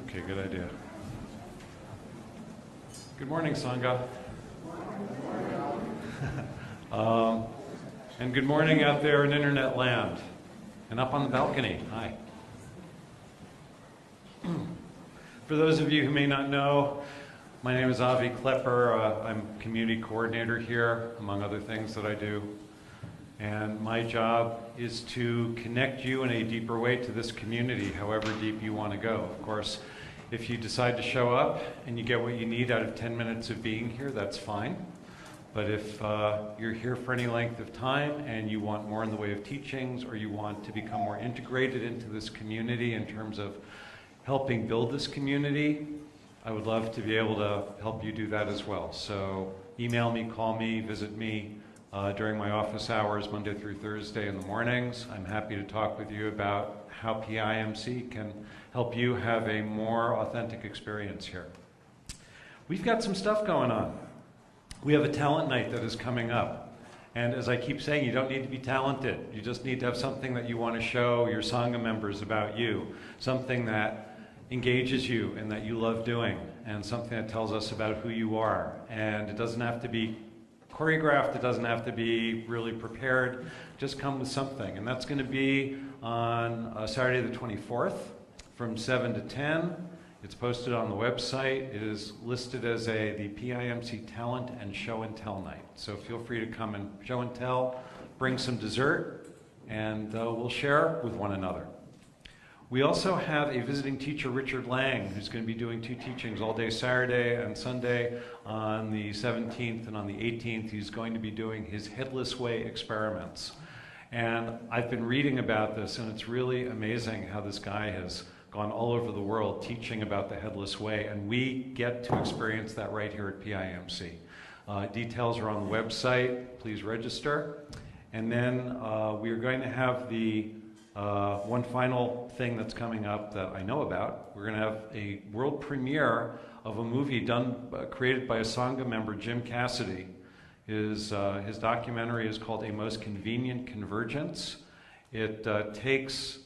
S4: Okay, good idea. Good morning, Sangha. And good morning out there in internet land and up on the balcony. Hi. For those of you who may not know, my name is Avi Klepper. I'm community coordinator here, among other things that I do. And my job is to connect you in a deeper way to this community, however deep you want to go. Of course, if you decide to show up and you get what you need out of 10 minutes of being here, that's fine. But if you're here for any length of time and you want more in the way of teachings, or you want to become more integrated into this community in terms of helping build this community, I would love to be able to help you do that as well. So email me, call me, visit me during my office hours, Monday through Thursday in the mornings. I'm happy to talk with you about how PIMC can help you have a more authentic experience here. We've got some stuff going on. We have a talent night that is coming up. And as I keep saying, you don't need to be talented. You just need to have something that you want to show your Sangha members about you, something that engages you and that you love doing, and something that tells us about who you are. And it doesn't have to be choreographed, it doesn't have to be really prepared, just come with something. And that's going to be on Saturday the 24th from 7 to 10. It's posted on the website. It is listed as the PIMC Talent and Show and Tell Night. So feel free to come and show and tell, bring some dessert, and we'll share with one another. We also have a visiting teacher, Richard Lang, who's going to be doing 2 teachings all day Saturday and Sunday on the 17th and on the 18th. He's going to be doing his Headless Way experiments. And I've been reading about this, and it's really amazing how this guy has gone all over the world teaching about the Headless Way, and we get to experience that right here at PIMC. Details are on the website. Please register. And then we are going to have the one final thing that's coming up that I know about. We're going to have a world premiere of a movie created by a Sangha member, Jim Cassidy. His documentary is called A Most Convenient Convergence. It takes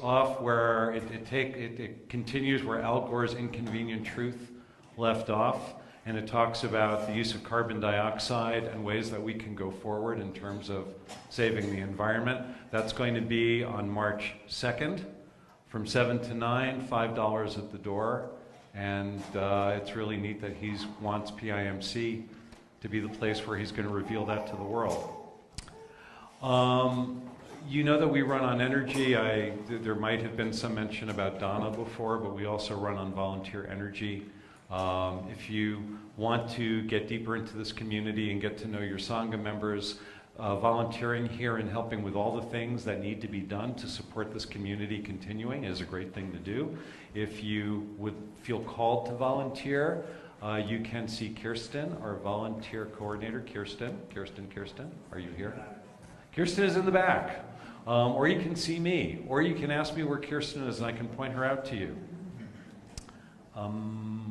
S4: off where it continues where Al Gore's Inconvenient Truth left off, and it talks about the use of carbon dioxide and ways that we can go forward in terms of saving the environment. That's going to be on March 2nd from 7 to 9, $5 at the door, and it's really neat that he wants PIMC to be the place where he's going to reveal that to the world. You know that we run on energy. There might have been some mention about Donna before, but we also run on volunteer energy. If you want to get deeper into this community and get to know your Sangha members, volunteering here and helping with all the things that need to be done to support this community continuing is a great thing to do. If you would feel called to volunteer, you can see Kirsten, our volunteer coordinator. Kirsten, are you here? Kirsten is in the back. Or you can see me, or you can ask me where Kirsten is and I can point her out to you.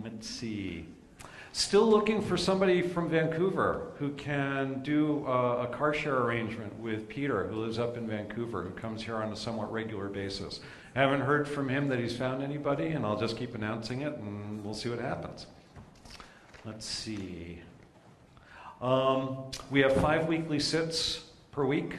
S4: Let's see. Still looking for somebody from Vancouver who can do a car share arrangement with Peter, who lives up in Vancouver, who comes here on a somewhat regular basis. I haven't heard from him that he's found anybody, and I'll just keep announcing it and we'll see what happens. Let's see. We have 5 weekly sits per week.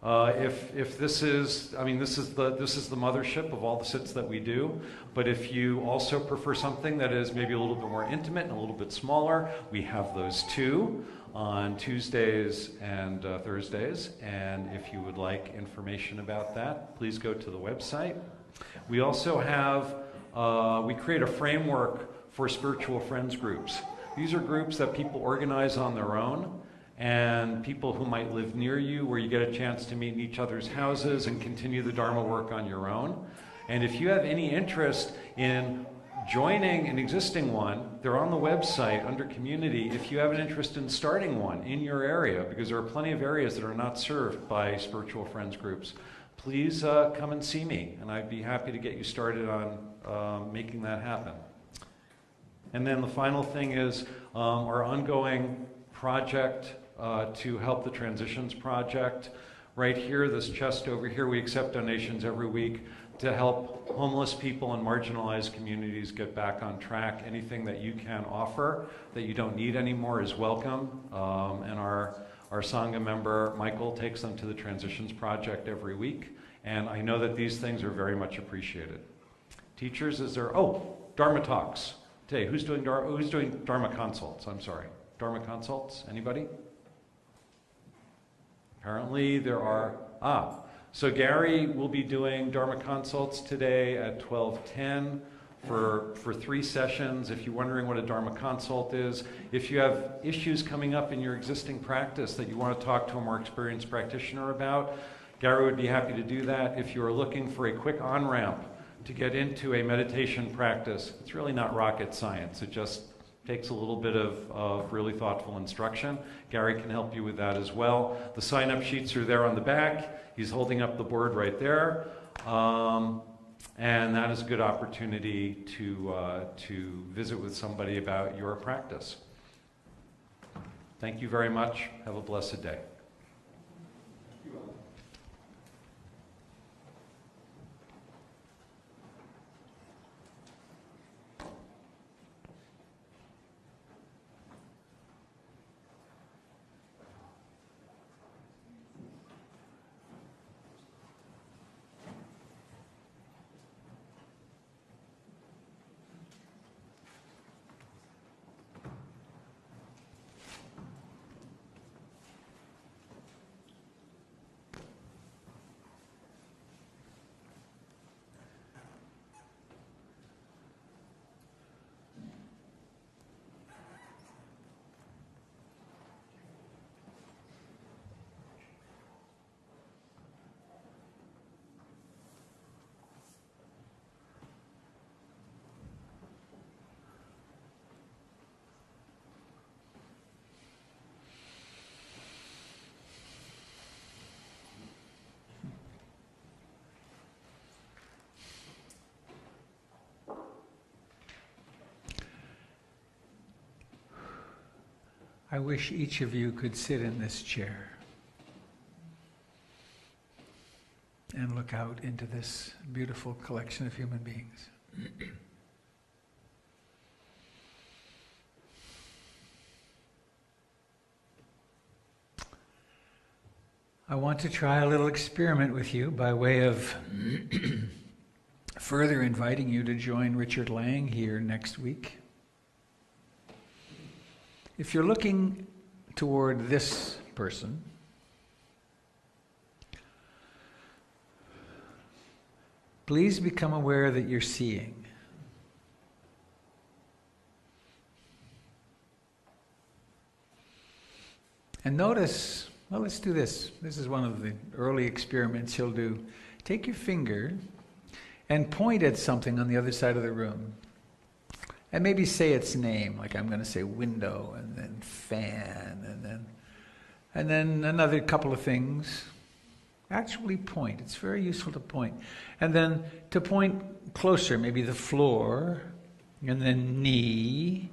S4: If this is, this is the mothership of all the sits that we do. But if you also prefer something that is maybe a little bit more intimate and a little bit smaller, we have those too on Tuesdays and Thursdays. And if you would like information about that, please go to the website. We also have, we create a framework for spiritual friends groups. These are groups that people organize on their own. and people who might live near you, where you get a chance to meet in each other's houses and continue the Dharma work on your own. And if you have any interest in joining an existing one, they're on the website under community. If you have an interest in starting one in your area, because there are plenty of areas that are not served by spiritual friends groups, please come and see me, and I'd be happy to get you started on making that happen. And then the final thing is our ongoing project to help the Transitions Project. Right here, this chest over here, we accept donations every week to help homeless people and marginalized communities get back on track. Anything that you can offer that you don't need anymore is welcome. And our Sangha member, Michael, takes them to the Transitions Project every week. And I know that these things are very much appreciated. Teachers, is there, Dharma talks. Today, who's doing Dharma consults? I'm sorry. Dharma consults, anybody? Apparently there are, so Gary will be doing Dharma consults today at 12:10 for 3 sessions. If you're wondering what a Dharma consult is, if you have issues coming up in your existing practice that you want to talk to a more experienced practitioner about, Gary would be happy to do that. If you are looking for a quick on-ramp to get into a meditation practice, it's really not rocket science. It just takes a little bit of really thoughtful instruction. Gary can help you with that as well. The sign-up sheets are there on the back. He's holding up the board right there. And that is a good opportunity to visit with somebody about your practice. Thank you very much. Have a blessed day.
S1: I wish each of you could sit in this chair and look out into this beautiful collection of human beings. I want to try a little experiment with you by way of further inviting you to join Richard Lang here next week. If you're looking toward this person, please become aware that you're seeing. And notice, well, let's do this. This is one of the early experiments he'll do. Take your finger and point at something on the other side of the room. And maybe say its name, like I'm going to say window, and then fan, and then another couple of things. Actually point. It's very useful to point. And then to point closer, maybe the floor, and then knee,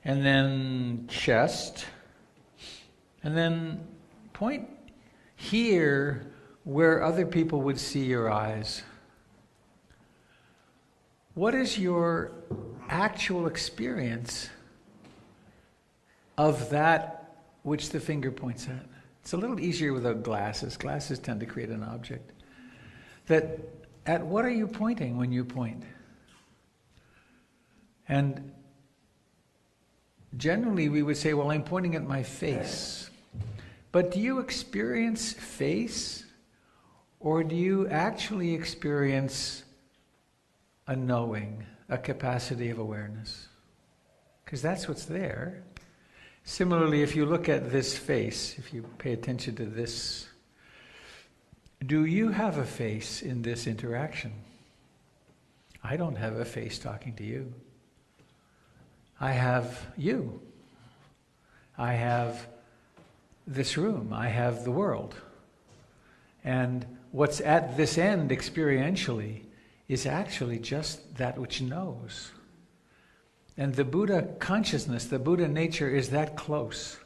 S1: and then chest, and then point here where other people would see your eyes. What is your actual experience of that which the finger points at? It's a little easier without glasses. Glasses tend to create an object. At what are you pointing when you point? And generally we would say, well, I'm pointing at my face. But do you experience face, or do you actually experience a knowing, a capacity of awareness? Because that's what's there. Similarly, if you look at this face, if you pay attention to this, do you have a face in this interaction? I don't have a face talking to you. I have you. I have this room. I have the world. And what's at this end experientially is actually just that which knows. And the Buddha consciousness, the Buddha nature is that close.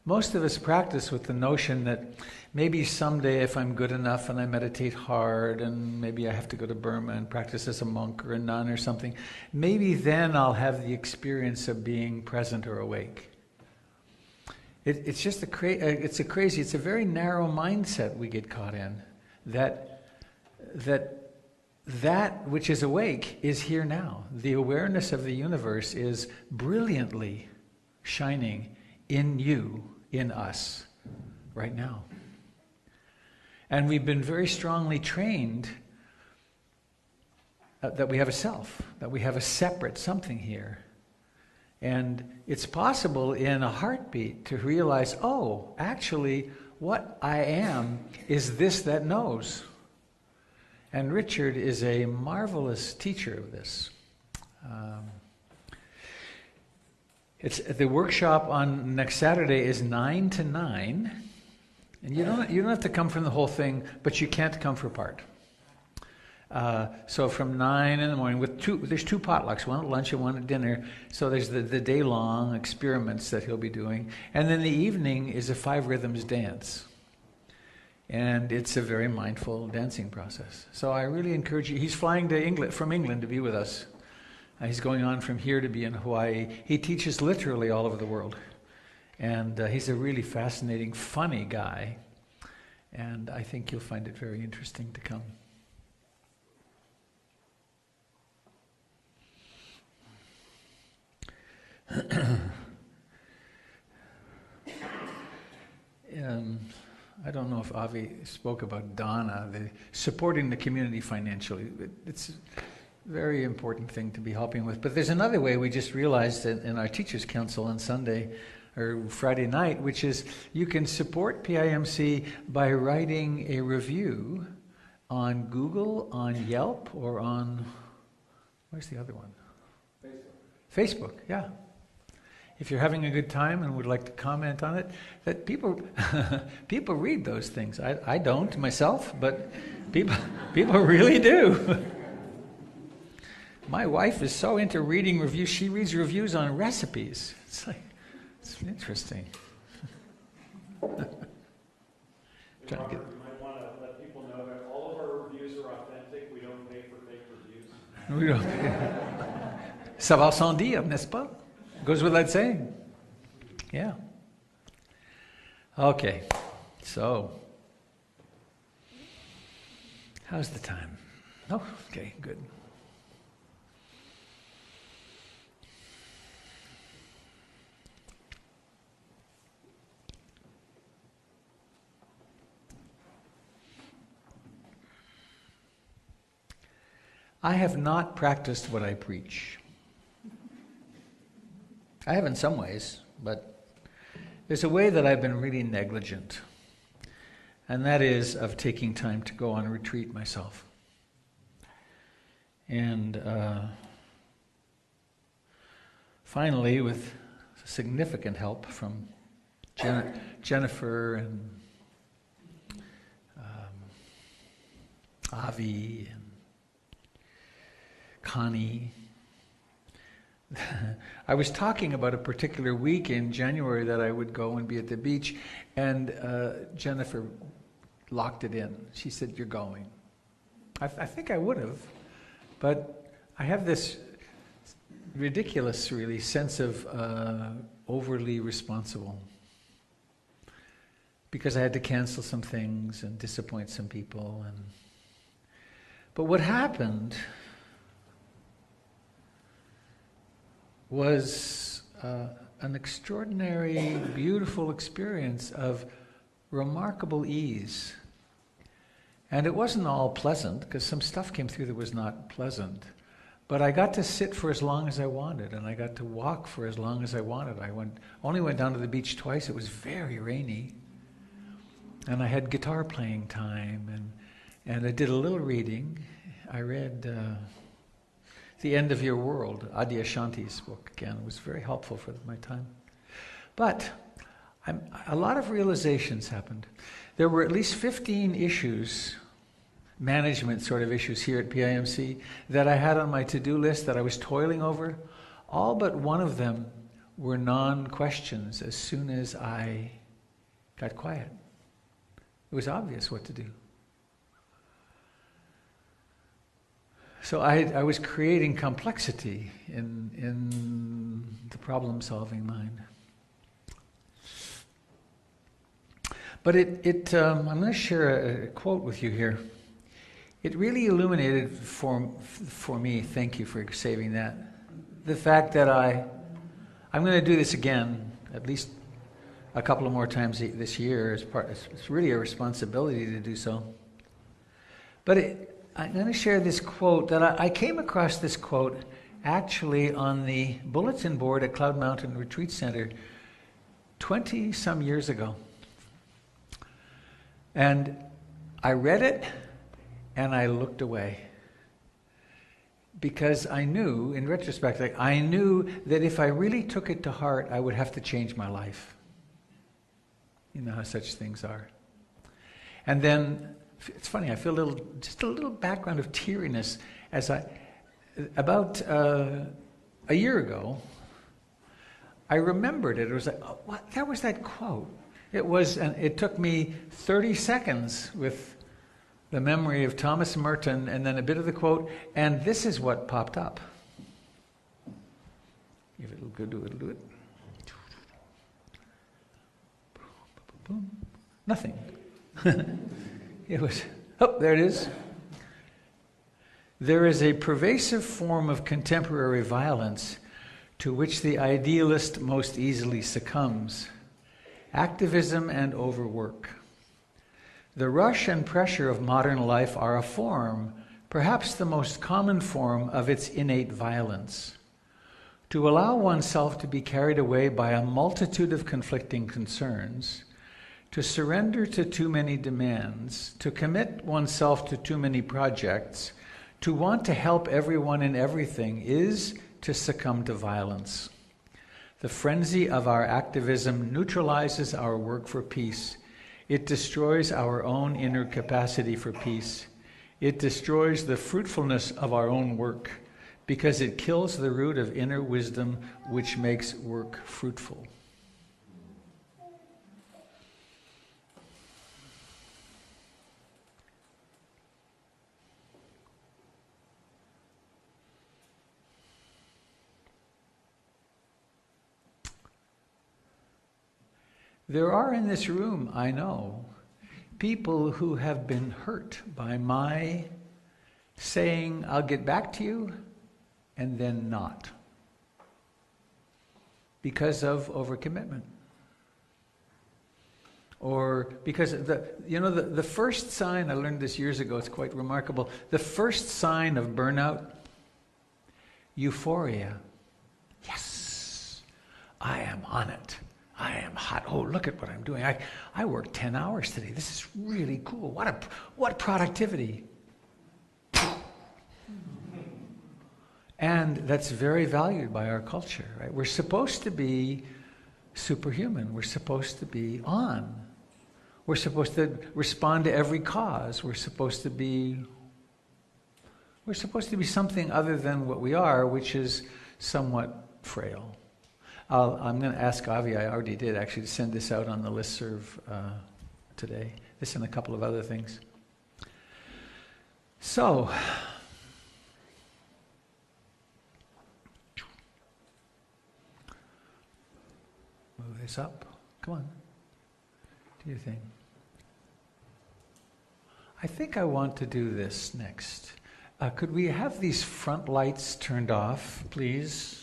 S1: Most of us practice with the notion that maybe someday if I'm good enough and I meditate hard and maybe I have to go to Burma and practice as a monk or a nun or something, maybe then I'll have the experience of being present or awake. It's just it's a very narrow mindset we get caught in, that which is awake is here now. The awareness of the universe is brilliantly shining in you, in us, right now. And we've been very strongly trained that we have a self, that we have a separate something here. And it's possible in a heartbeat to realize, oh, actually, what I am is this that knows. And Richard is a marvelous teacher of this. The workshop on next Saturday is 9 to 9. And you don't have to come from the whole thing, but you can't come for part. So from 9 in the morning, there's two potlucks, one at lunch and one at dinner. So there's the day-long experiments that he'll be doing. And then the evening is a 5 rhythms dance. And it's a very mindful dancing process. So I really encourage you. He's flying to from England to be with us. He's going on from here to be in Hawaii. He teaches literally all over the world. And he's a really fascinating, funny guy. And I think you'll find it very interesting to come. I don't know if Avi spoke about Dana, supporting the community financially. It's a very important thing to be helping with. But there's another way we just realized in our Teachers' Council on Sunday or Friday night, which is you can support PIMC by writing a review on Google, on Yelp, or on, where's the other one? Facebook, yeah. If you're having a good time and would like to comment on it, that people read those things. I don't myself, but people really do. My wife is so into reading reviews. She reads reviews on recipes. It's interesting.
S4: Robert, you might want to let people know that all of our reviews are authentic. We don't pay for fake reviews.
S1: We don't. Ça va sans dire, n'est-ce pas? Goes without saying. Yeah. Okay. So, how's the time? Oh, okay, good. I have not practiced what I preach. I have in some ways, but there's a way that I've been really negligent, and that is of taking time to go on a retreat myself. And finally, with significant help from Jennifer and Avi and Connie, I was talking about a particular week in January that I would go and be at the beach, and Jennifer locked it in. She said, "You're going." I think I would have, but I have this ridiculous, really, sense of overly responsible, because I had to cancel some things and disappoint some people. But what happened was an extraordinary, beautiful experience of remarkable ease. And it wasn't all pleasant, because some stuff came through that was not pleasant. But I got to sit for as long as I wanted, and I got to walk for as long as I wanted. Only went down to the beach twice. It was very rainy. And I had guitar playing time, and I did a little reading. I read The End of Your World, Adyashanti's book again. It was very helpful for my time. But a lot of realizations happened. There were at least 15 issues, management sort of issues here at PIMC, that I had on my to-do list that I was toiling over. All but one of them were non-questions as soon as I got quiet. It was obvious what to do. So I was creating complexity in the problem-solving mind. But I'm going to share a quote with you here. It really illuminated for me, thank you for saving that, the fact that I'm going to do this again, at least a couple of more times this year. It's really a responsibility to do so. But I'm going to share this quote that I came across this quote actually on the bulletin board at Cloud Mountain Retreat Center 20-some years ago. And I read it, and I looked away. Because I knew, in retrospect, I knew that if I really took it to heart, I would have to change my life. You know how such things are. And then, it's funny, I feel just a little background of teariness as about a year ago, I remembered it. It was like, oh, what? That was that quote. It took me 30 seconds with the memory of Thomas Merton and then a bit of the quote, and this is what popped up. If it'll do it, it'll do it. Boom. Nothing. It was, there it is. There is a pervasive form of contemporary violence to which the idealist most easily succumbs. Activism and overwork. The rush and pressure of modern life are a form, perhaps the most common form, of its innate violence. To allow oneself to be carried away by a multitude of conflicting concerns, to surrender to too many demands, to commit oneself to too many projects, to want to help everyone and everything is to succumb to violence. The frenzy of our activism neutralizes our work for peace. It destroys our own inner capacity for peace. It destroys the fruitfulness of our own work because it kills the root of inner wisdom which makes work fruitful. There are in this room, I know, people who have been hurt by my saying, I'll get back to you, and then not. Because of overcommitment. Or because the first sign, I learned this years ago, it's quite remarkable, the first sign of burnout, euphoria. Yes, I am on it. I am hot. Oh, look at what I'm doing. I worked 10 hours today. This is really cool. What productivity. And that's very valued by our culture, right? We're supposed to be superhuman. We're supposed to be on. We're supposed to respond to every cause. We're supposed to be something other than what we are, which is somewhat frail. I'm going to ask Avi, I already did actually, to send this out on the listserv today. This and a couple of other things. So, move this up. Come on. Do your thing. I think I want to do this next. Could we have these front lights turned off, please?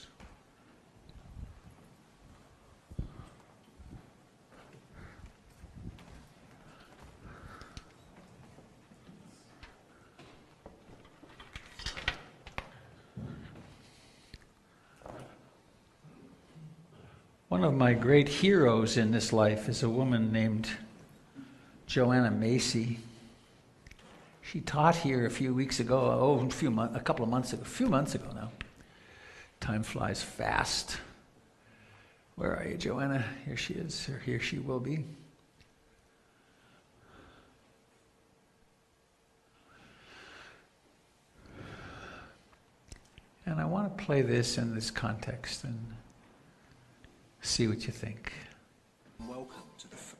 S1: One of my great heroes in this life is a woman named Joanna Macy. She taught here a few weeks ago, a couple of months ago, a few months ago now. Time flies fast. Where are you, Joanna? Here she is, or here she will be. And I want to play this in this context and see what you think.
S5: Welcome to the first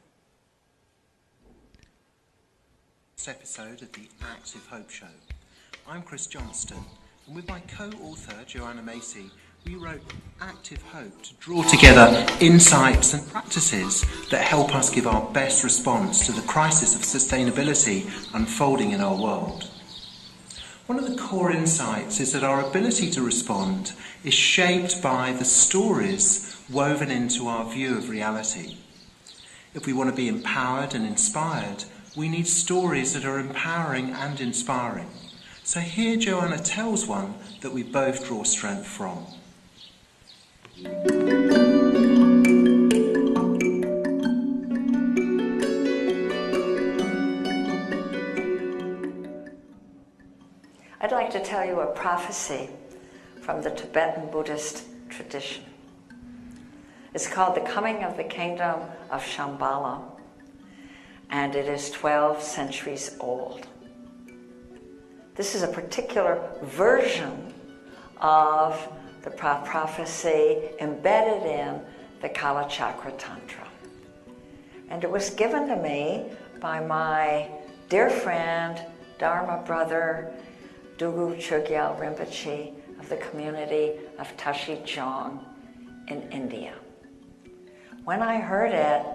S5: episode of the Active Hope Show. I'm Chris Johnston, and with my co-author Joanna Macy, we wrote Active Hope to draw together insights and practices that help us give our best response to the crisis of sustainability unfolding in our world. One of the core insights is that our ability to respond is shaped by the stories woven into our view of reality. If we want to be empowered and inspired, we need stories that are empowering and inspiring. So here Joanna tells one that we both draw strength from.
S2: I'd like to tell you a prophecy from the Tibetan Buddhist tradition. It's called The Coming of the Kingdom of Shambhala, and it is 12 centuries old. This is a particular version of the prophecy embedded in the Kala Chakra Tantra. And it was given to me by my dear friend, Dharma brother, Dugu Chogyal Rinpoche of the community of Tashi Chong in India. When I heard it,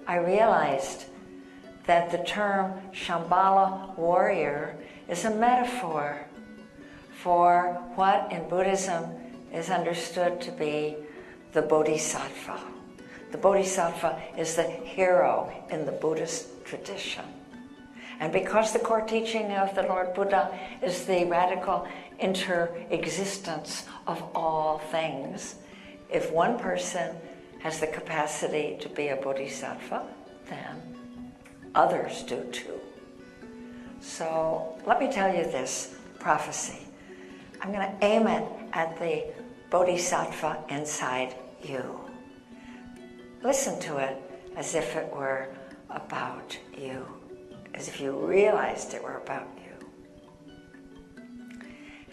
S2: I realized that the term Shambhala warrior is a metaphor for what in Buddhism is understood to be the Bodhisattva. The Bodhisattva is the hero in the Buddhist tradition. And because the core teaching of the Lord Buddha is the radical inter-existence of all things, if one person has the capacity to be a bodhisattva, then others do too. So let me tell you this prophecy. I'm going to aim it at the bodhisattva inside you. Listen to it as if it were about you, as if you realized it were about you.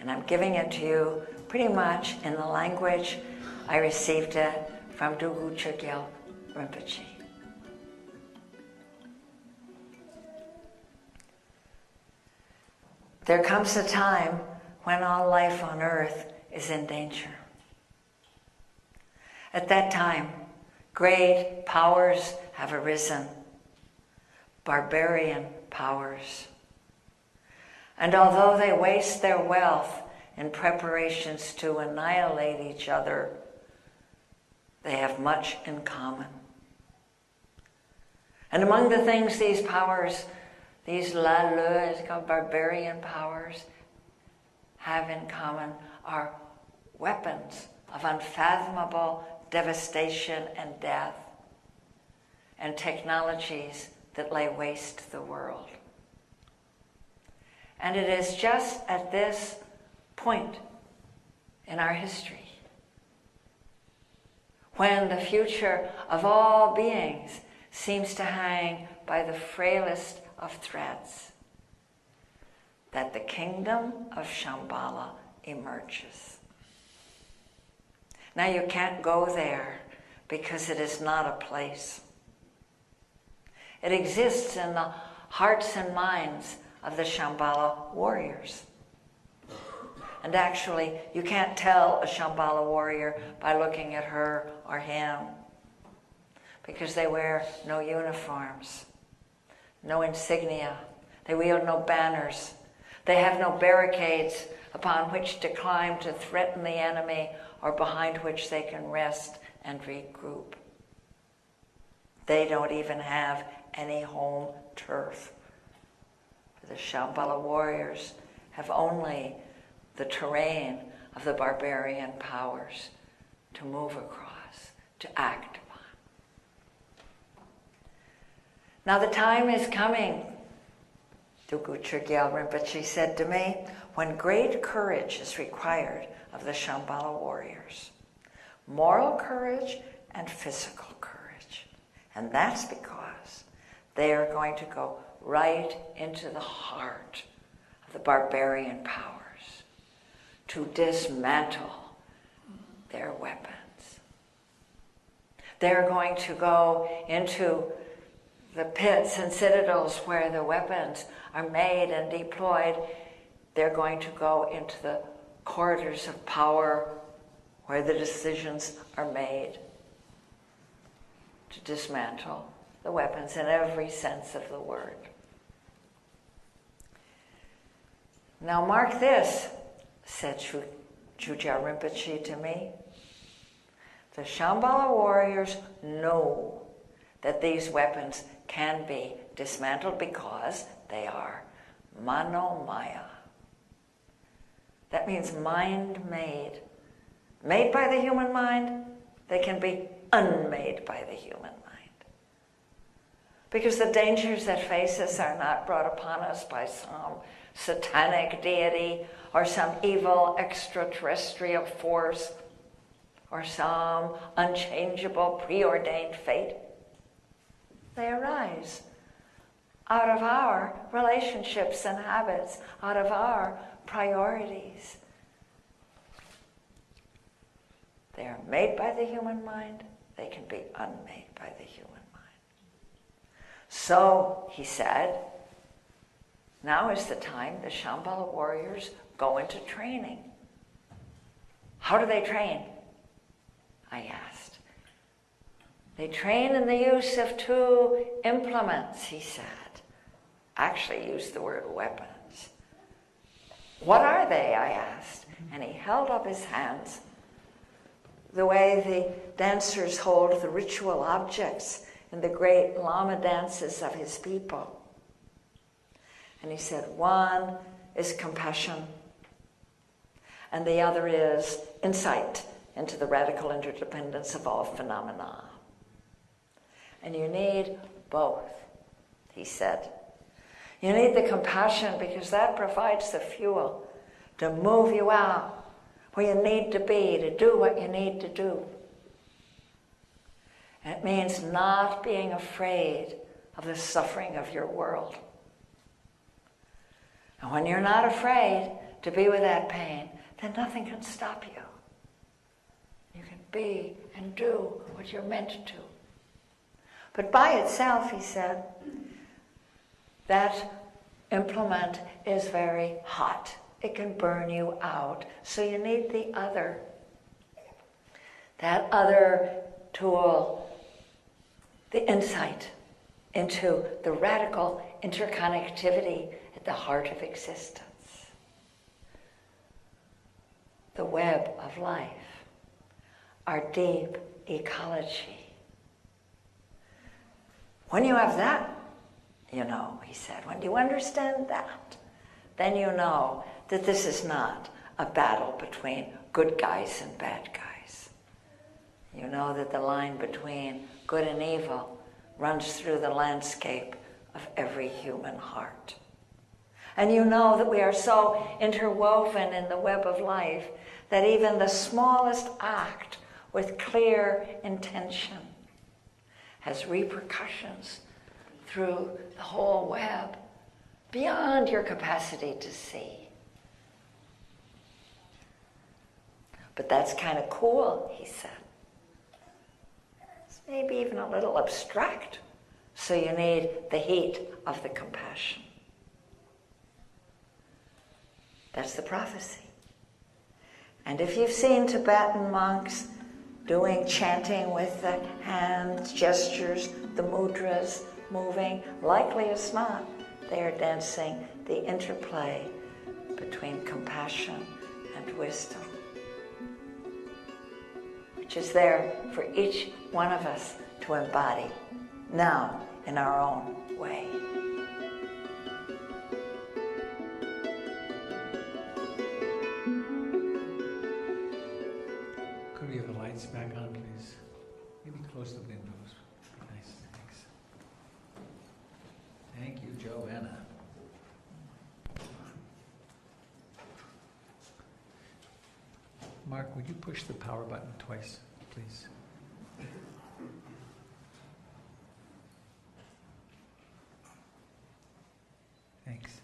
S2: And I'm giving it to you pretty much in the language I received it from Dugu Chogyal Rinpoche. There comes a time when all life on earth is in danger. At that time, great powers have arisen, barbarian powers. And although they waste their wealth in preparations to annihilate each other, they have much in common. And among the things these powers, these laleux, called barbarian powers, have in common are weapons of unfathomable devastation and death, and technologies that lay waste the world. And it is just at this point in our history when the future of all beings seems to hang by the frailest of threads, that the kingdom of Shambhala emerges. Now you can't go there because it is not a place. It exists in the hearts and minds of the Shambhala warriors. And actually, you can't tell a Shambhala warrior by looking at her or him, because they wear no uniforms, no insignia, they wield no banners, they have no barricades upon which to climb to threaten the enemy or behind which they can rest and regroup. They don't even have any home turf. The Shambhala warriors have only the terrain of the barbarian powers to move across, to act upon. Now the time is coming, Dugu Gyal Rinpoche said to me, when great courage is required of the Shambhala warriors. Moral courage and physical courage. And that's because they are going to go right into the heart of the barbarian powers to dismantle their weapons. They're going to go into the pits and citadels where the weapons are made and deployed. They're going to go into the corridors of power where the decisions are made to dismantle the weapons in every sense of the word. Now mark this, said Gyal Rinpoche to me. The Shambhala warriors know that these weapons can be dismantled because they are manomaya. That means mind-made. Made by the human mind, they can be unmade by the human mind. Because the dangers that face us are not brought upon us by some satanic deity or some evil extraterrestrial force or some unchangeable preordained fate. They arise out of our relationships and habits, out of our priorities. They are made by the human mind. They can be unmade by the human mind. So, he said, now is the time the Shambhala warriors go into training. How do they train? I asked. They train in the use of two implements, he said. Actually used the word weapons. What are they? I asked. And he held up his hands the way the dancers hold the ritual objects in the great Lama dances of his people. And he said, one is compassion, and the other is insight into the radical interdependence of all phenomena. And you need both, he said. You need the compassion because that provides the fuel to move you out where you need to be, to do what you need to do. It means not being afraid of the suffering of your world. And when you're not afraid to be with that pain, then nothing can stop you. You can be and do what you're meant to. But by itself, he said, that implement is very hot. It can burn you out. So you need the other. That other tool, the insight into the radical interconnectivity at the heart of existence. The web of life. Our deep ecology. When you have that, you know, he said, when you understand that, then you know that this is not a battle between good guys and bad guys. You know that the line between good and evil runs through the landscape of every human heart. And you know that we are so interwoven in the web of life that even the smallest act with clear intention has repercussions through the whole web, beyond your capacity to see. But that's kind of cool, he said. It's maybe even a little abstract, so you need the heat of the compassion. That's the prophecy. And if you've seen Tibetan monks doing chanting with the hands, gestures, the mudras, moving, likely as not, they are dancing the interplay between compassion and wisdom, which is there for each one of us to embody now in our own way.
S1: Could we have the lights back on, please? Maybe close the windows. Nice, thanks. Mark, would you push the power button twice, please? Thanks.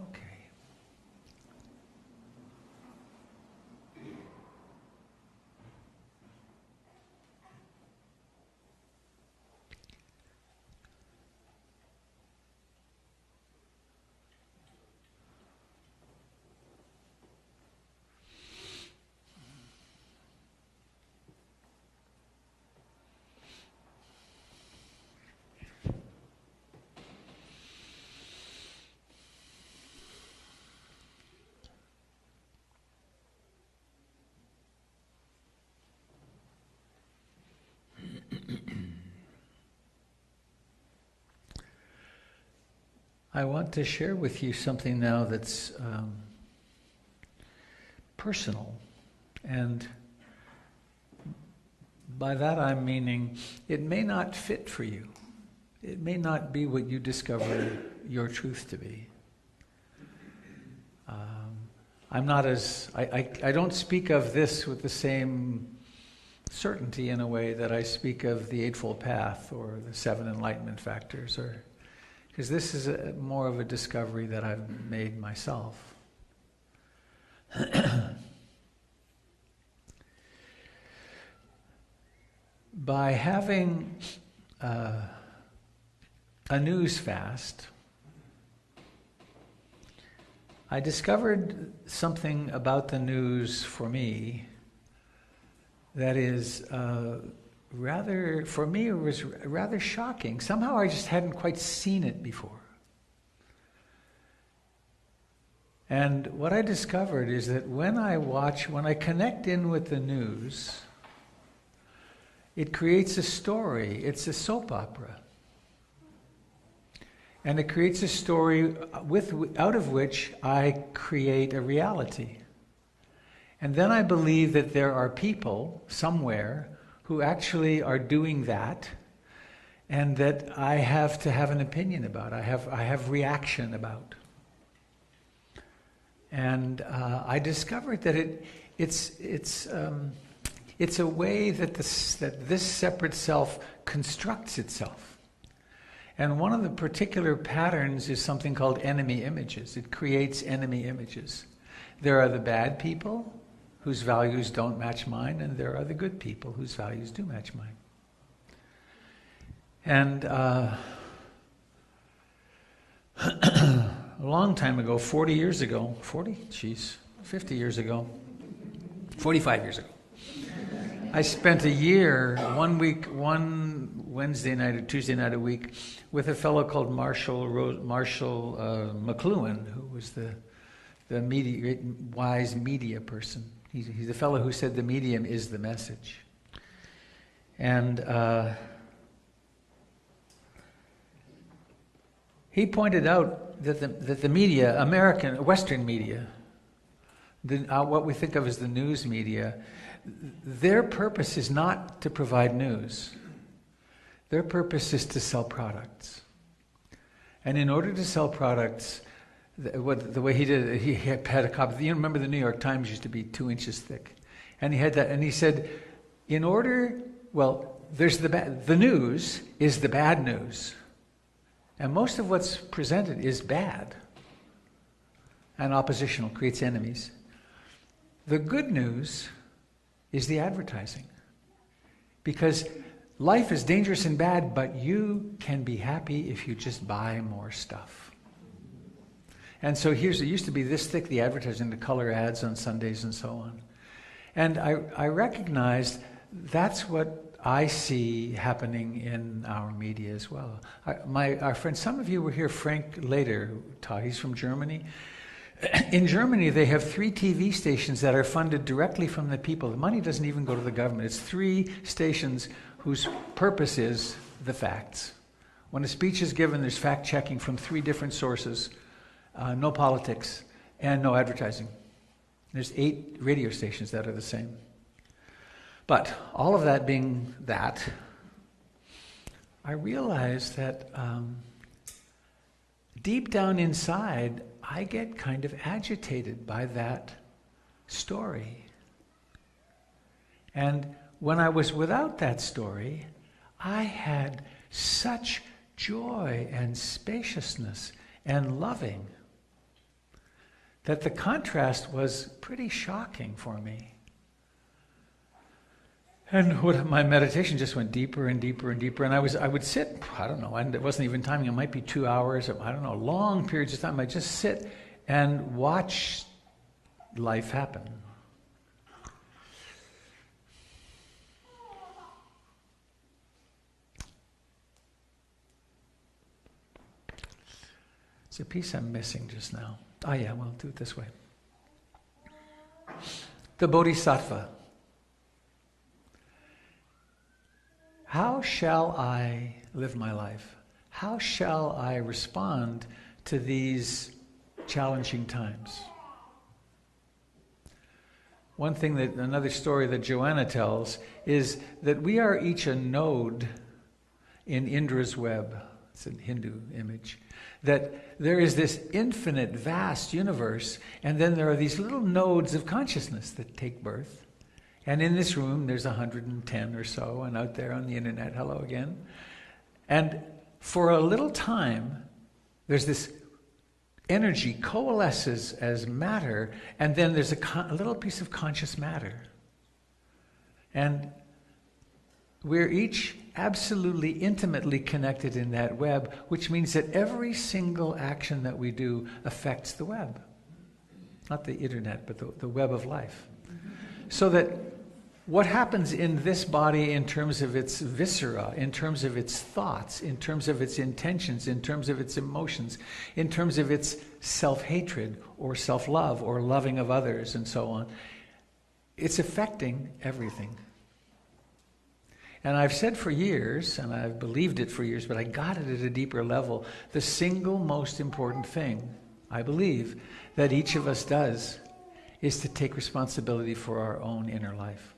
S1: Okay. I want to share with you something now that's personal, and by that I'm meaning it may not fit for you. It may not be what you discover your truth to be. I'm not as, I don't speak of this with the same certainty in a way that I speak of the Eightfold Path or the 7 Enlightenment Factors, or because this is more of a discovery that I've made myself. By having a news fast, I discovered something about the news for me that is rather, for me, it was rather shocking. Somehow I just hadn't quite seen it before. And what I discovered is that when I connect in with the news, it creates a story. It's a soap opera. And it creates a story out of which I create a reality. And then I believe that there are people somewhere who actually are doing that, and that I have to have an opinion about. I have reaction about. And I discovered that it's a way that this separate self constructs itself. And one of the particular patterns is something called enemy images. It creates enemy images. There are the bad people whose values don't match mine, and there are the good people whose values do match mine. And a long time ago, 40 years ago, 50 years ago, 45 years ago, I spent a year, 1 week, one Wednesday night or Tuesday night a week, with a fellow called Marshall McLuhan, who was the wise media person. He's the fellow who said the medium is the message. And he pointed out that the media, American, Western media, what we think of as the news media, their purpose is not to provide news. Their purpose is to sell products. And in order to sell products, the way he did it, he had a copy. You remember the New York Times used to be 2 inches thick. And he had that, and he said, there's the news is the bad news. And most of what's presented is bad and oppositional, creates enemies. The good news is the advertising. Because life is dangerous and bad, but you can be happy if you just buy more stuff. And so it used to be this thick, the advertising, the color ads on Sundays and so on. And I recognized that's what I see happening in our media as well. Our friend, some of you were here, Frank Later taught, he's from Germany. In Germany, they have 3 TV stations that are funded directly from the people. The money doesn't even go to the government. It's 3 stations whose purpose is the facts. When a speech is given, there's fact-checking from 3 different sources, no politics, and no advertising. There's 8 radio stations that are the same. But all of that being that, I realized that deep down inside, I get kind of agitated by that story. And when I was without that story, I had such joy and spaciousness and loving that the contrast was pretty shocking for me. And my meditation just went deeper and deeper and deeper. And I would sit, I don't know, and it wasn't even timing, it might be 2 hours, or, I don't know, long periods of time. I'd just sit and watch life happen. It's a piece I'm missing just now. Oh yeah, we'll do it this way. The Bodhisattva. How shall I live my life? How shall I respond to these challenging times? Another story that Joanna tells is that we are each a node in Indra's web. It's a Hindu image. That there is this infinite, vast universe, and then there are these little nodes of consciousness that take birth. And in this room, there's 110 or so, and out there on the internet, hello again. And for a little time, there's this energy coalesces as matter, and then there's a little piece of conscious matter. And we're each absolutely intimately connected in that web, which means that every single action that we do affects the web. Not the internet, but the web of life. So that what happens in this body in terms of its viscera, in terms of its thoughts, in terms of its intentions, in terms of its emotions, in terms of its self-hatred or self-love or loving of others and so on, it's affecting everything. And I've said for years, and I've believed it for years, but I got it at a deeper level, the single most important thing, I believe, that each of us does is to take responsibility for our own inner life.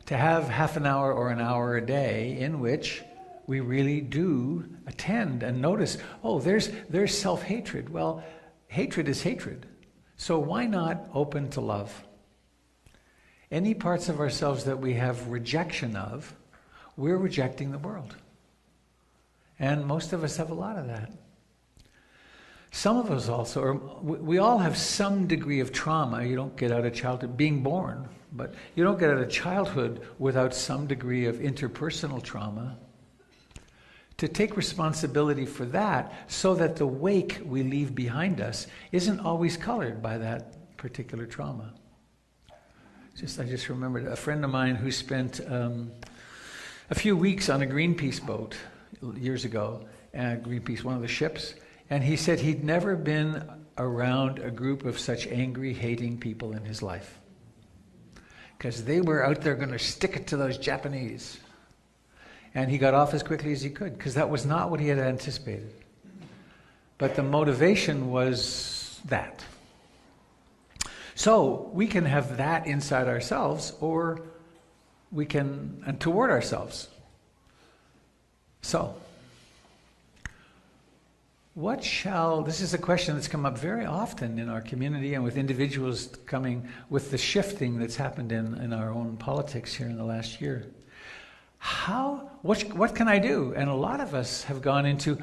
S1: To have half an hour or an hour a day in which we really do attend and notice, oh, there's self-hatred. Well, hatred is hatred. So why not open to love? Any parts of ourselves that we have rejection of, we're rejecting the world. And most of us have a lot of that. Some of us also, or we all have some degree of trauma. You don't get out of childhood, being born, but you don't get out of childhood without some degree of interpersonal trauma. To take responsibility for that so that the wake we leave behind us isn't always colored by that particular trauma. I just remembered a friend of mine who spent a few weeks on a Greenpeace boat years ago, Greenpeace, one of the ships, and he said he'd never been around a group of such angry, hating people in his life. Because they were out there going to stick it to those Japanese. And he got off as quickly as he could, because that was not what he had anticipated. But the motivation was that. So we can have that inside ourselves, or we can, and toward ourselves. So, this is a question that's come up very often in our community and with individuals coming with the shifting that's happened in our own politics here in the last year. What can I do? And a lot of us have gone into,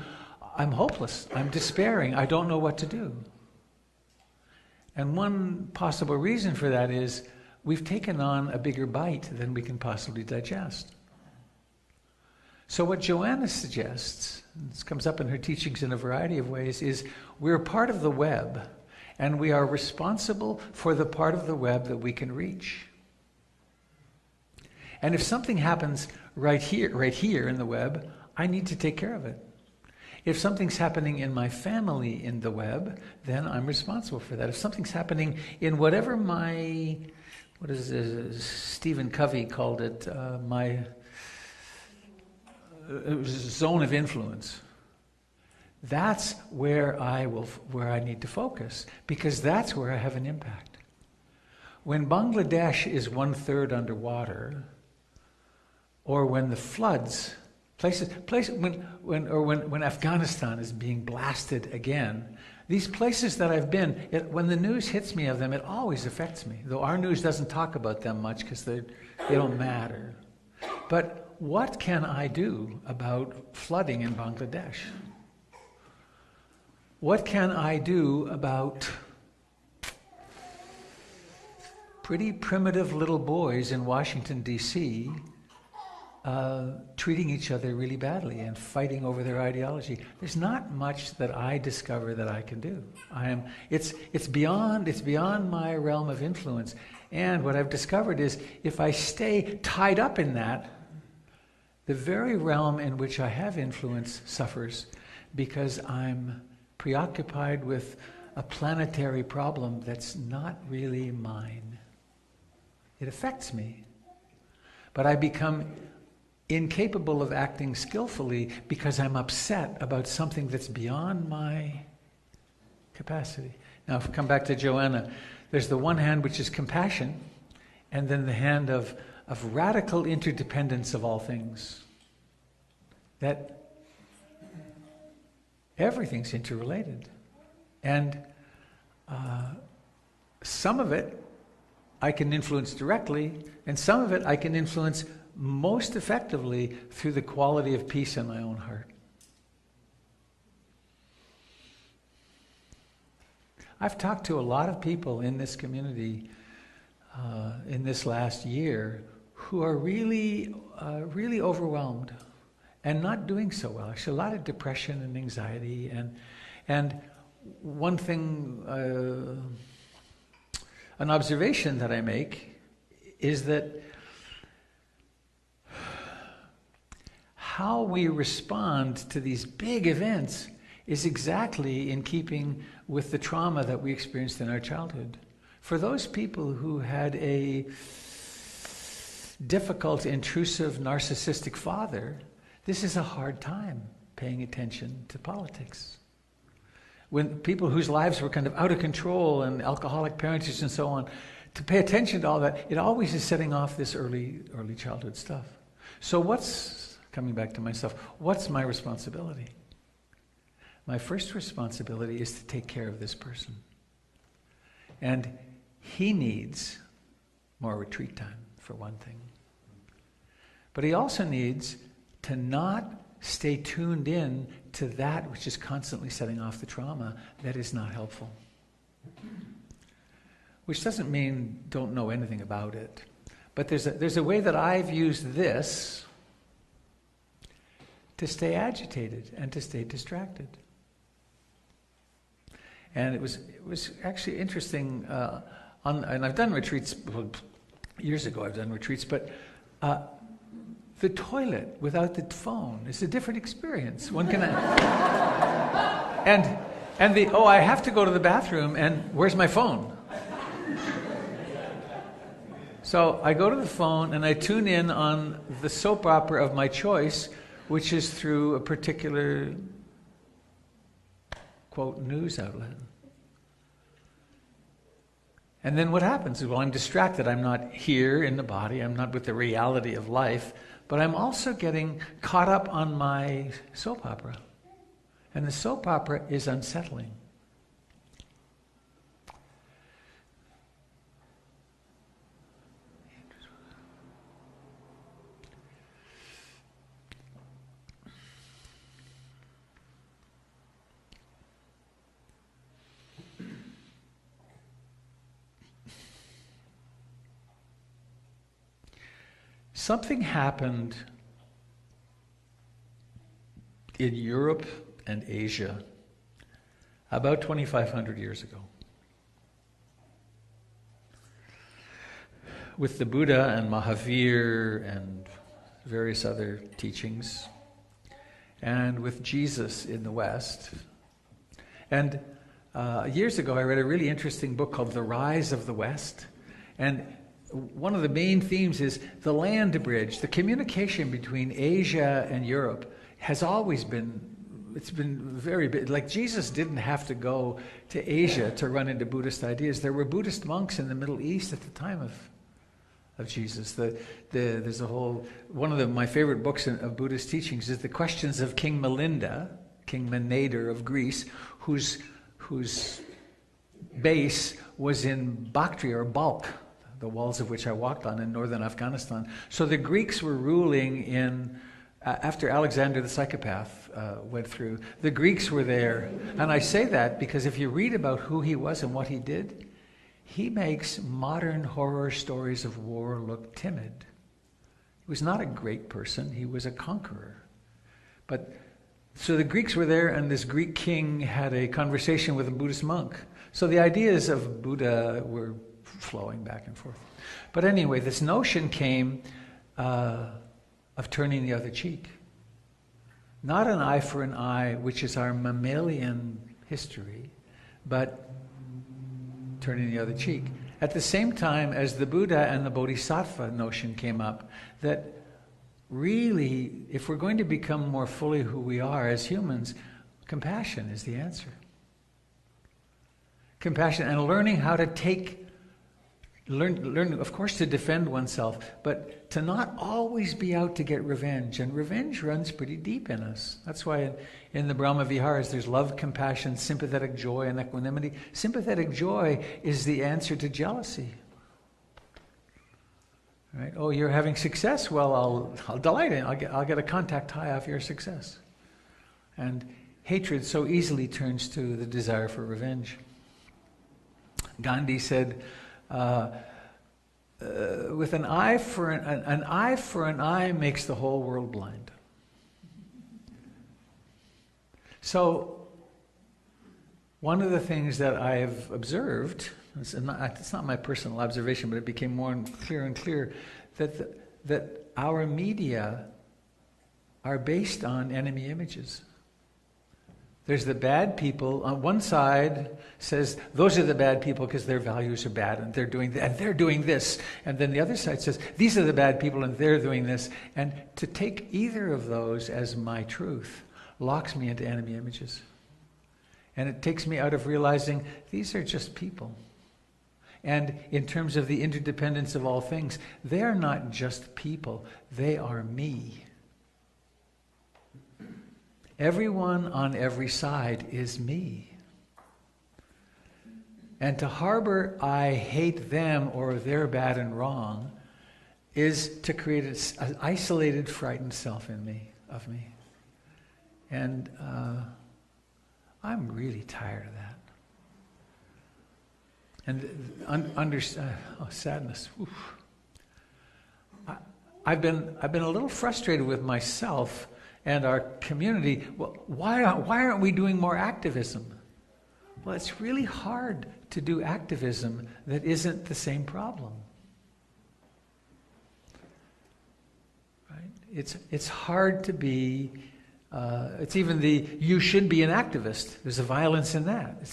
S1: I'm hopeless, I'm despairing, I don't know what to do. And one possible reason for that is we've taken on a bigger bite than we can possibly digest. So what Joanna suggests, this comes up in her teachings in a variety of ways, is we're part of the web, and we are responsible for the part of the web that we can reach. And if something happens right here in the web, I need to take care of it. If something's happening in my family in the web, then I'm responsible for that. If something's happening in whatever Stephen Covey called it, my zone of influence, that's where I need to focus, because that's where I have an impact. When Bangladesh is 1/3 underwater, or when the floods, when Afghanistan is being blasted again, These places that I've been, when the news hits me of them, it always affects me, though our news doesn't talk about them much because they don't matter. But what can I do about flooding in Bangladesh? What can I do about pretty primitive little boys in Washington, D.C., treating each other really badly and fighting over their ideology? There's not much that I discover that I can do. It's beyond my realm of influence. And what I've discovered is if I stay tied up in that, the very realm in which I have influence suffers because I'm preoccupied with a planetary problem that's not really mine. It affects me, but I become incapable of acting skillfully because I'm upset about something that's beyond my capacity. Now, if we come back to Joanna, there's the one hand which is compassion, and then the hand of radical interdependence of all things. That everything's interrelated. And some of it I can influence directly, and some of it I can influence most effectively through the quality of peace in my own heart. I've talked to a lot of people in this community in this last year who are really overwhelmed and not doing so well. Actually, a lot of depression and anxiety. And one thing, an observation that I make is that how we respond to these big events is exactly in keeping with the trauma that we experienced in our childhood. For those people who had a difficult, intrusive, narcissistic father, this is a hard time paying attention to politics. When people whose lives were kind of out of control and alcoholic parentage and so on, to pay attention to all that, it always is setting off this early childhood stuff. So coming back to myself, what's my responsibility? My first responsibility is to take care of this person. And he needs more retreat time, for one thing. But he also needs to not stay tuned in to that which is constantly setting off the trauma that is not helpful. Which doesn't mean don't know anything about it. But there's a way that I've used this to stay agitated and to stay distracted. And it was actually interesting, and I've done retreats, years ago I've done retreats, but the toilet without the phone is a different experience. One can, I have to go to the bathroom, and where's my phone? So I go to the phone and I tune in on the soap opera of my choice, which is through a particular, quote, news outlet. And then what happens is, well, I'm distracted. I'm not here in the body. I'm not with the reality of life. But I'm also getting caught up on my soap opera. And the soap opera is unsettling. Something happened in Europe and Asia about 2,500 years ago. With the Buddha and Mahavir and various other teachings, and with Jesus in the West. And years ago I read a really interesting book called The Rise of the West, and one of the main themes is the land bridge. The communication between Asia and Europe has always been, it's been very big. Like Jesus didn't have to go to Asia to run into Buddhist ideas. There were Buddhist monks in the Middle East at the time of Jesus. There's a whole, my favorite books of Buddhist teachings is The Questions of King Menander of Greece, whose whose base was in Bactria, or Balkh, the walls of which I walked on in northern Afghanistan. So the Greeks were ruling in, after Alexander the psychopath went through, the Greeks were there. And I say that because if you read about who he was and what he did, he makes modern horror stories of war look timid. He was not a great person, he was a conqueror. But so the Greeks were there, and this Greek king had a conversation with a Buddhist monk. So the ideas of Buddha were flowing back and forth. But anyway, this notion came of turning the other cheek. Not an eye for an eye, which is our mammalian history, but turning the other cheek. At the same time as the Buddha and the Bodhisattva notion came up, that really, if we're going to become more fully who we are as humans, compassion is the answer. Compassion and learning how to learn, of course, to defend oneself, but to not always be out to get revenge. And revenge runs pretty deep in us. That's why in the Brahma Viharas there's love, compassion, sympathetic joy, and equanimity. Sympathetic joy is the answer to jealousy. Right? Oh, you're having success? Well, I'll delight in it. I'll get a contact high off your success. And hatred so easily turns to the desire for revenge. Gandhi said, with an eye for an eye makes the whole world blind. So, one of the things that I have observed, it's not my personal observation, but it became more clear and clear, that our media are based on enemy images. There's the bad people. On one side says, those are the bad people because their values are bad and they're doing this. And then the other side says, these are the bad people and they're doing this. And to take either of those as my truth locks me into enemy images. And it takes me out of realizing these are just people. And in terms of the interdependence of all things, they are not just people, they are me. Everyone on every side is me. And to harbor, I hate them or they're bad and wrong, is to create an isolated, frightened self in me, of me. And I'm really tired of that. And sadness. Oof. I've been a little frustrated with myself and our community. Well, why aren't we doing more activism? Well, it's really hard to do activism that isn't the same problem. Right? It's hard to be. It's even you should be an activist. There's a violence in that.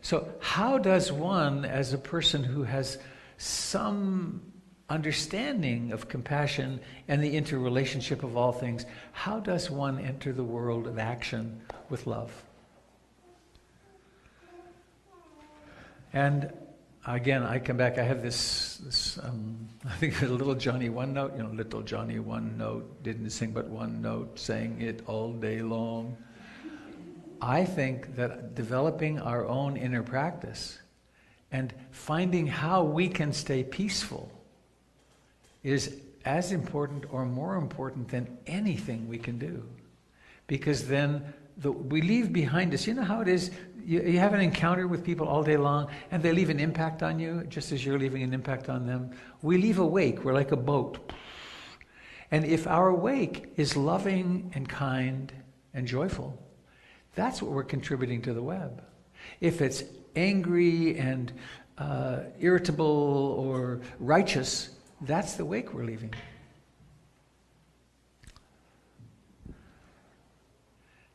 S1: So how does one, as a person who has some understanding of compassion and the interrelationship of all things, how does one enter the world of action with love? And again, I come back, I have this I think a little Johnny one note, little Johnny one note, didn't sing but one note, sang it all day long. I think that developing our own inner practice and finding how we can stay peaceful is as important or more important than anything we can do. Because then we leave behind us, you know how it is, you have an encounter with people all day long and they leave an impact on you just as you're leaving an impact on them. We leave a wake, we're like a boat. And if our wake is loving and kind and joyful, that's what we're contributing to the web. If it's angry and irritable or righteous, that's the wake we're leaving.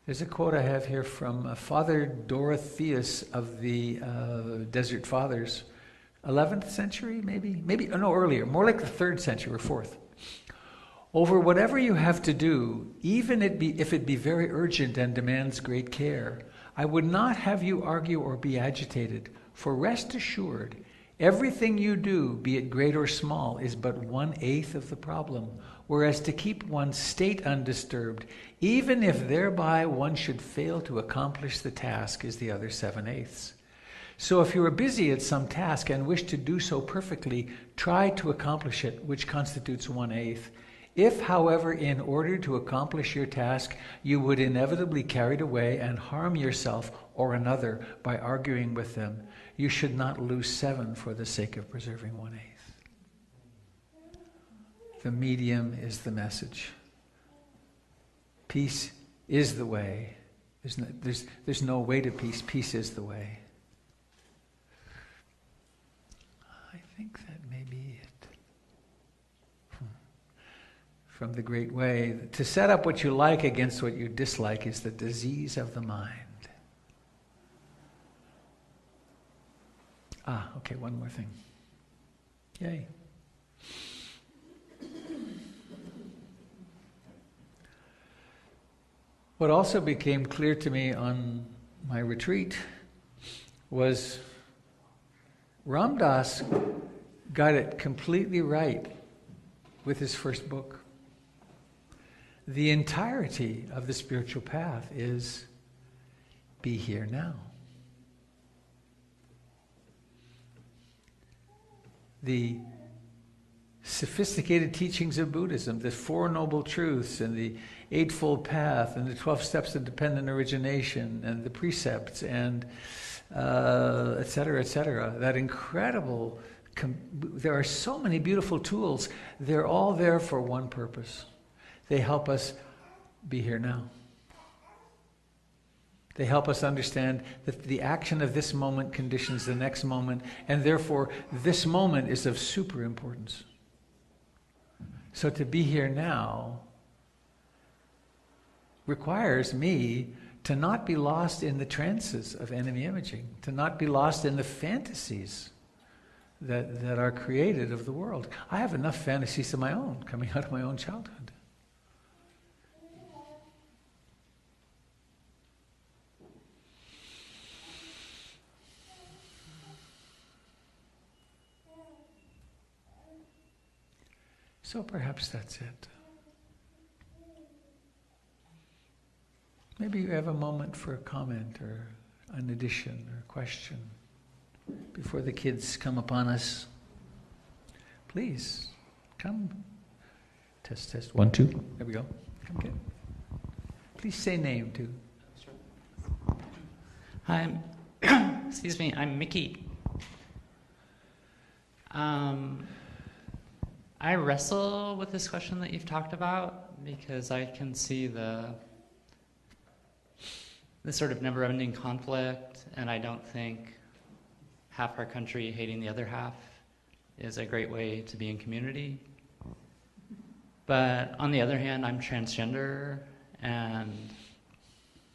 S1: There's a quote I have here from Father Dorotheus of the Desert Fathers, 11th century, maybe, no, earlier, more like the 3rd century or 4th. Over whatever you have to do, even if it be very urgent and demands great care, I would not have you argue or be agitated, for rest assured, everything you do, be it great or small, is but 1/8 of the problem. whereas to keep one's state undisturbed, even if thereby one should fail to accomplish the task, is the other 7/8. So if you are busy at some task and wish to do so perfectly, try to accomplish it, which constitutes 1/8. If, however, in order to accomplish your task, you would inevitably be carried away and harm yourself or another by arguing with them, you should not lose 7 for the sake of preserving 1/8. The medium is the message. Peace is the way. There's no way to peace. Peace is the way. I think that may be it. From the Great Way, to set up what you like against what you dislike is the disease of the mind. Okay, one more thing. Yay. What also became clear to me on my retreat was Ram Dass got it completely right with his first book. The entirety of the spiritual path is be here now. The sophisticated teachings of Buddhism, the Four Noble Truths and the Eightfold Path and the 12 Steps of Dependent Origination and the precepts and et cetera, that incredible, there are so many beautiful tools. They're all there for one purpose. They help us be here now. They help us understand that the action of this moment conditions the next moment, and therefore this moment is of super importance. So to be here now requires me to not be lost in the trances of enemy imaging, to not be lost in the fantasies that are created of the world. I have enough fantasies of my own, coming out of my own childhood. So perhaps that's it. Maybe you have a moment for a comment or an addition or a question before the kids come upon us. Please, come. Test, test. 1, 2. There we go. Come get. Please say name too.
S6: Hi, excuse me, I'm Mickey. I wrestle with this question that you've talked about because I can see the sort of never-ending conflict, and I don't think half our country hating the other half is a great way to be in community. But on the other hand, I'm transgender, and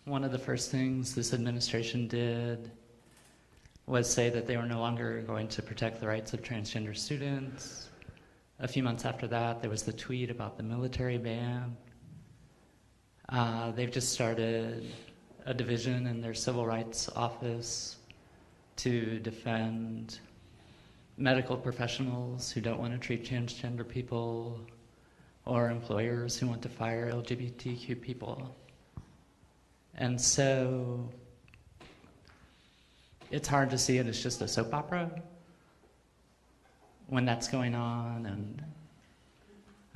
S6: one of the first things this administration did was say that they were no longer going to protect the rights of transgender students. A few months after that, there was the tweet about the military ban. They've just started a division in their civil rights office to defend medical professionals who don't want to treat transgender people or employers who want to fire LGBTQ people. And so it's hard to see it as just a soap opera when that's going on, and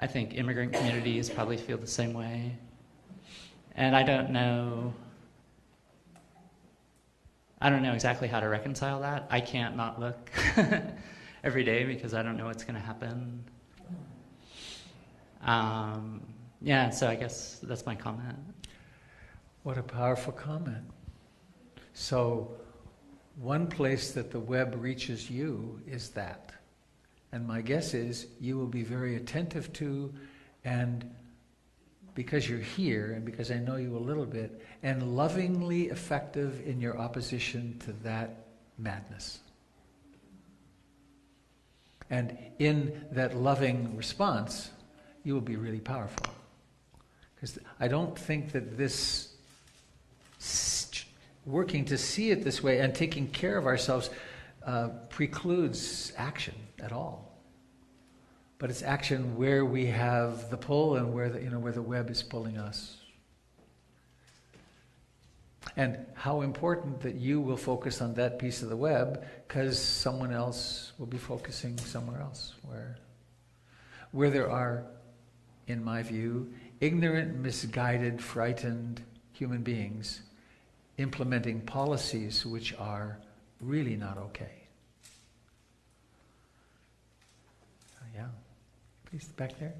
S6: I think immigrant communities probably feel the same way. And I don't know exactly how to reconcile that. I can't not look every day because I don't know what's going to happen. Yeah, so I guess that's my comment.
S1: What a powerful comment. So one place that the web reaches you is that. And my guess is you will be very attentive to, and because you're here, and because I know you a little bit, and lovingly effective in your opposition to that madness. And in that loving response, you will be really powerful. Because I don't think that this working to see it this way and taking care of ourselves precludes action at all. but it's action where we have the pull and where the web is pulling us. And how important that you will focus on that piece of the web, because someone else will be focusing somewhere else, where there are, in my view, ignorant, misguided, frightened human beings implementing policies which are really not okay. Yeah. Please, back there.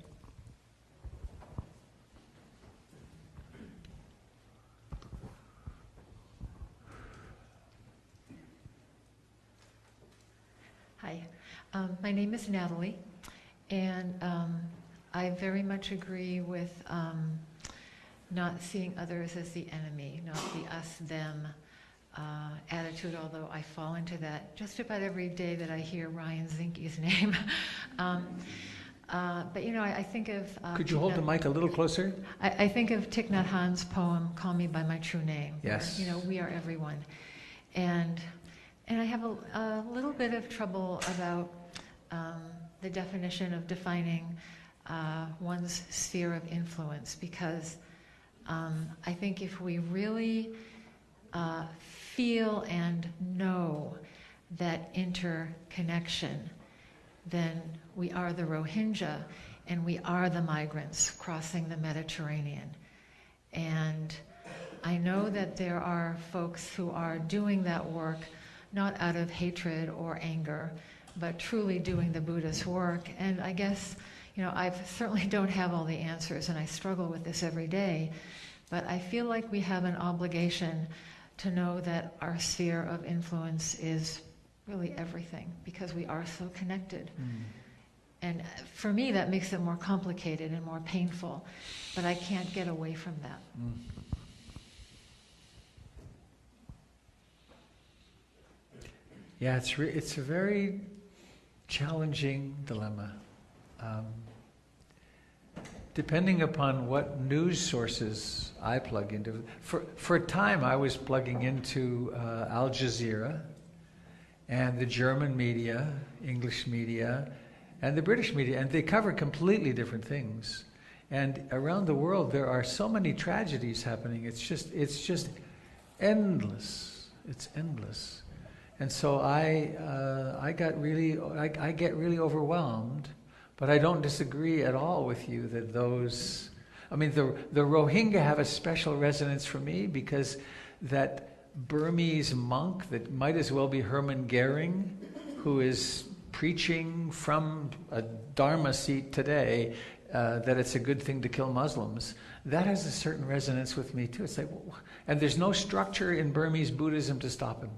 S7: Hi, my name is Natalie, and I very much agree with not seeing others as the enemy, not the us-them attitude, although I fall into that just about every day that I hear Ryan Zinke's name. But you know, I think of...
S1: Could you hold the mic a little closer?
S7: I think of Thich Nhat Hanh's poem, Call Me By My True Name.
S1: Yes.
S7: Where, you know, we are everyone. And I have a little bit of trouble about the definition of defining one's sphere of influence, because I think if we really feel and know that interconnection, then we are the Rohingya and we are the migrants crossing the Mediterranean. And I know that there are folks who are doing that work not out of hatred or anger, but truly doing the Buddhist work. And I guess, you know, I certainly don't have all the answers, and I struggle with this every day, but I feel like we have an obligation to know that our sphere of influence is really everything, because we are so connected. And for me, that makes it more complicated and more painful, but I can't get away from that.
S1: Yeah, it's a very challenging dilemma. Depending upon what news sources I plug into. For a time, I was plugging into Al Jazeera and the German media, English media, and the British media, and they cover completely different things. And around the world, there are so many tragedies happening. It's just endless. It's endless. And so I get really overwhelmed, but I don't disagree at all with you that those, I mean, the Rohingya have a special resonance for me, because that Burmese monk that might as well be Hermann Goering, who is preaching from a Dharma seat today that it's a good thing to kill Muslims, that has a certain resonance with me too. It's like, and there's no structure in Burmese Buddhism to stop him.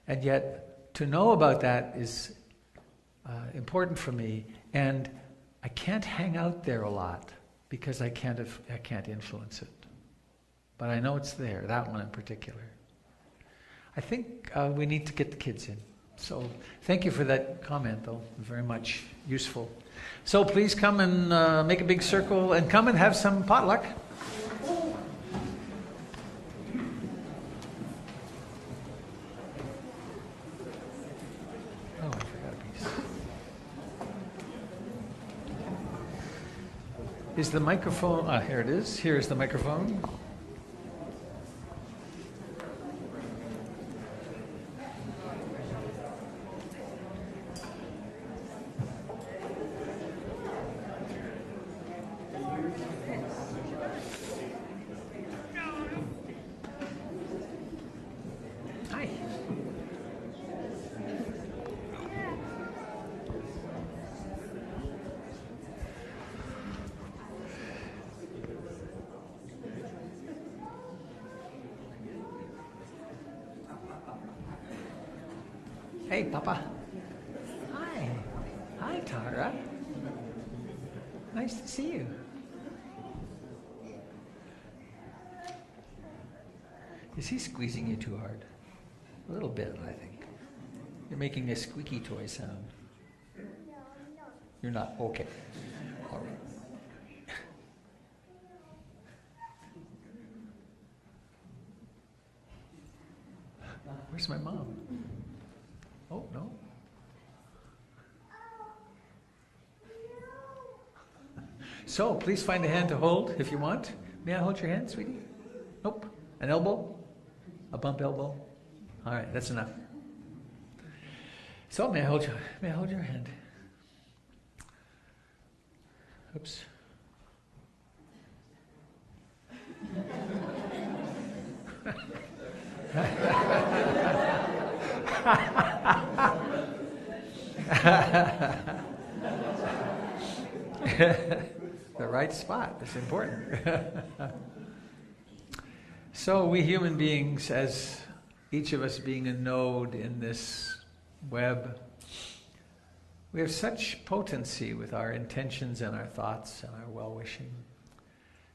S1: And yet, to know about that is important for me, and I can't hang out there a lot because I can't influence it. But I know it's there, that one in particular. I think we need to get the kids in. So thank you for that comment, though. Very much useful. So please come and make a big circle and come and have some potluck. Oh, I forgot a piece. Is the microphone... here it is. Here's the microphone. Hey, Papa. Hi. Hi, Tara. Nice to see you. Is he squeezing you too hard? A little bit, I think. You're making a squeaky toy sound. You're not? Okay. All right. Where's my mom? Oh, no. So please find a hand to hold if you want. May I hold your hand, sweetie? Nope. An elbow? A bump elbow? All right, that's enough. So may I hold your hand? Oops. The right spot is important. So we human beings, as each of us being a node in this web, we have such potency with our intentions and our thoughts and our well-wishing.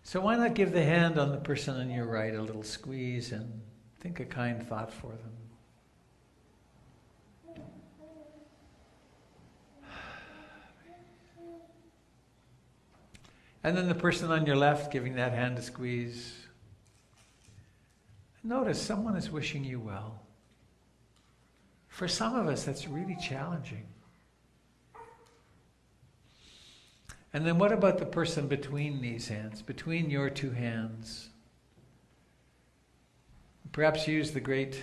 S1: So why not give the hand on the person on your right a little squeeze and think a kind thought for them. And then the person on your left giving that hand a squeeze. Notice someone is wishing you well. For some of us, that's really challenging. And then what about the person between these hands, between your two hands? Perhaps use the great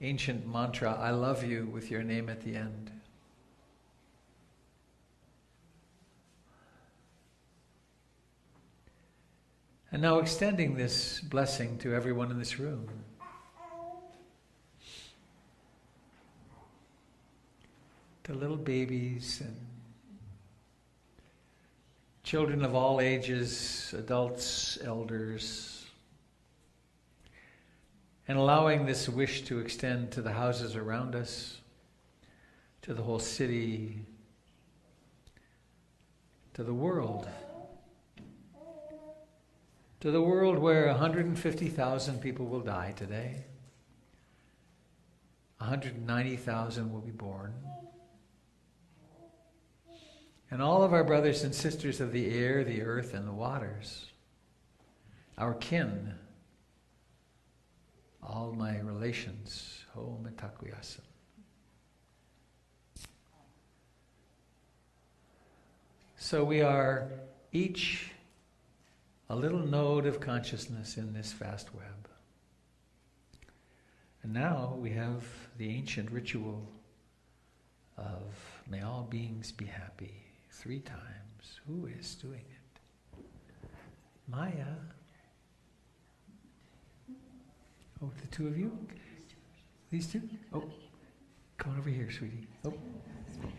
S1: ancient mantra, I love you, with your name at the end. And now extending this blessing to everyone in this room. To little babies and children of all ages, adults, elders, and allowing this wish to extend to the houses around us, to the whole city, to the world. To the world where 150,000 people will die today. 190,000 will be born. And all of our brothers and sisters of the air, the earth, and the waters, our kin, all my relations, Om Takuyasan. So we are each a little node of consciousness in this vast web. And now we have the ancient ritual of may all beings be happy 3 times. Who is doing it? Maya. Oh, the 2 of you? These 2? Oh, come on over here, sweetie. Oh,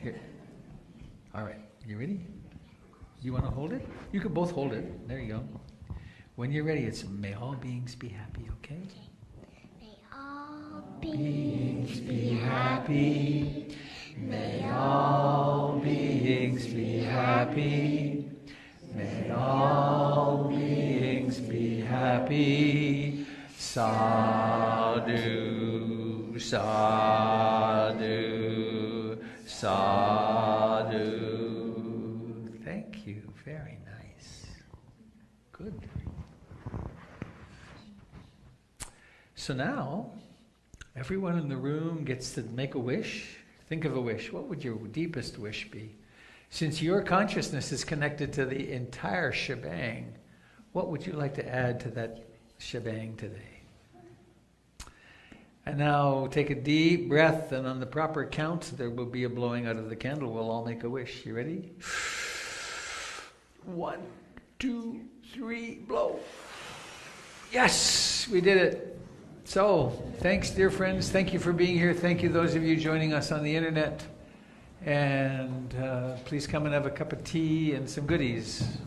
S1: here. All right, you ready? You want to hold it? You can both hold it. There you go. When you're ready, it's may all beings be happy, okay?
S8: May all beings be happy.
S1: May all beings be happy. May all beings be happy. Sadhu, sadhu, sadhu. Thank you. Very nice. Good. So now, everyone in the room gets to make a wish. Think of a wish. What would your deepest wish be? Since your consciousness is connected to the entire shebang, what would you like to add to that shebang today? And now take a deep breath, and on the proper count, there will be a blowing out of the candle. We'll all make a wish. You ready? 1, 2, 3, blow. Yes, we did it. So, thanks, dear friends. Thank you for being here. Thank you, those of you joining us on the internet. And please come and have a cup of tea and some goodies.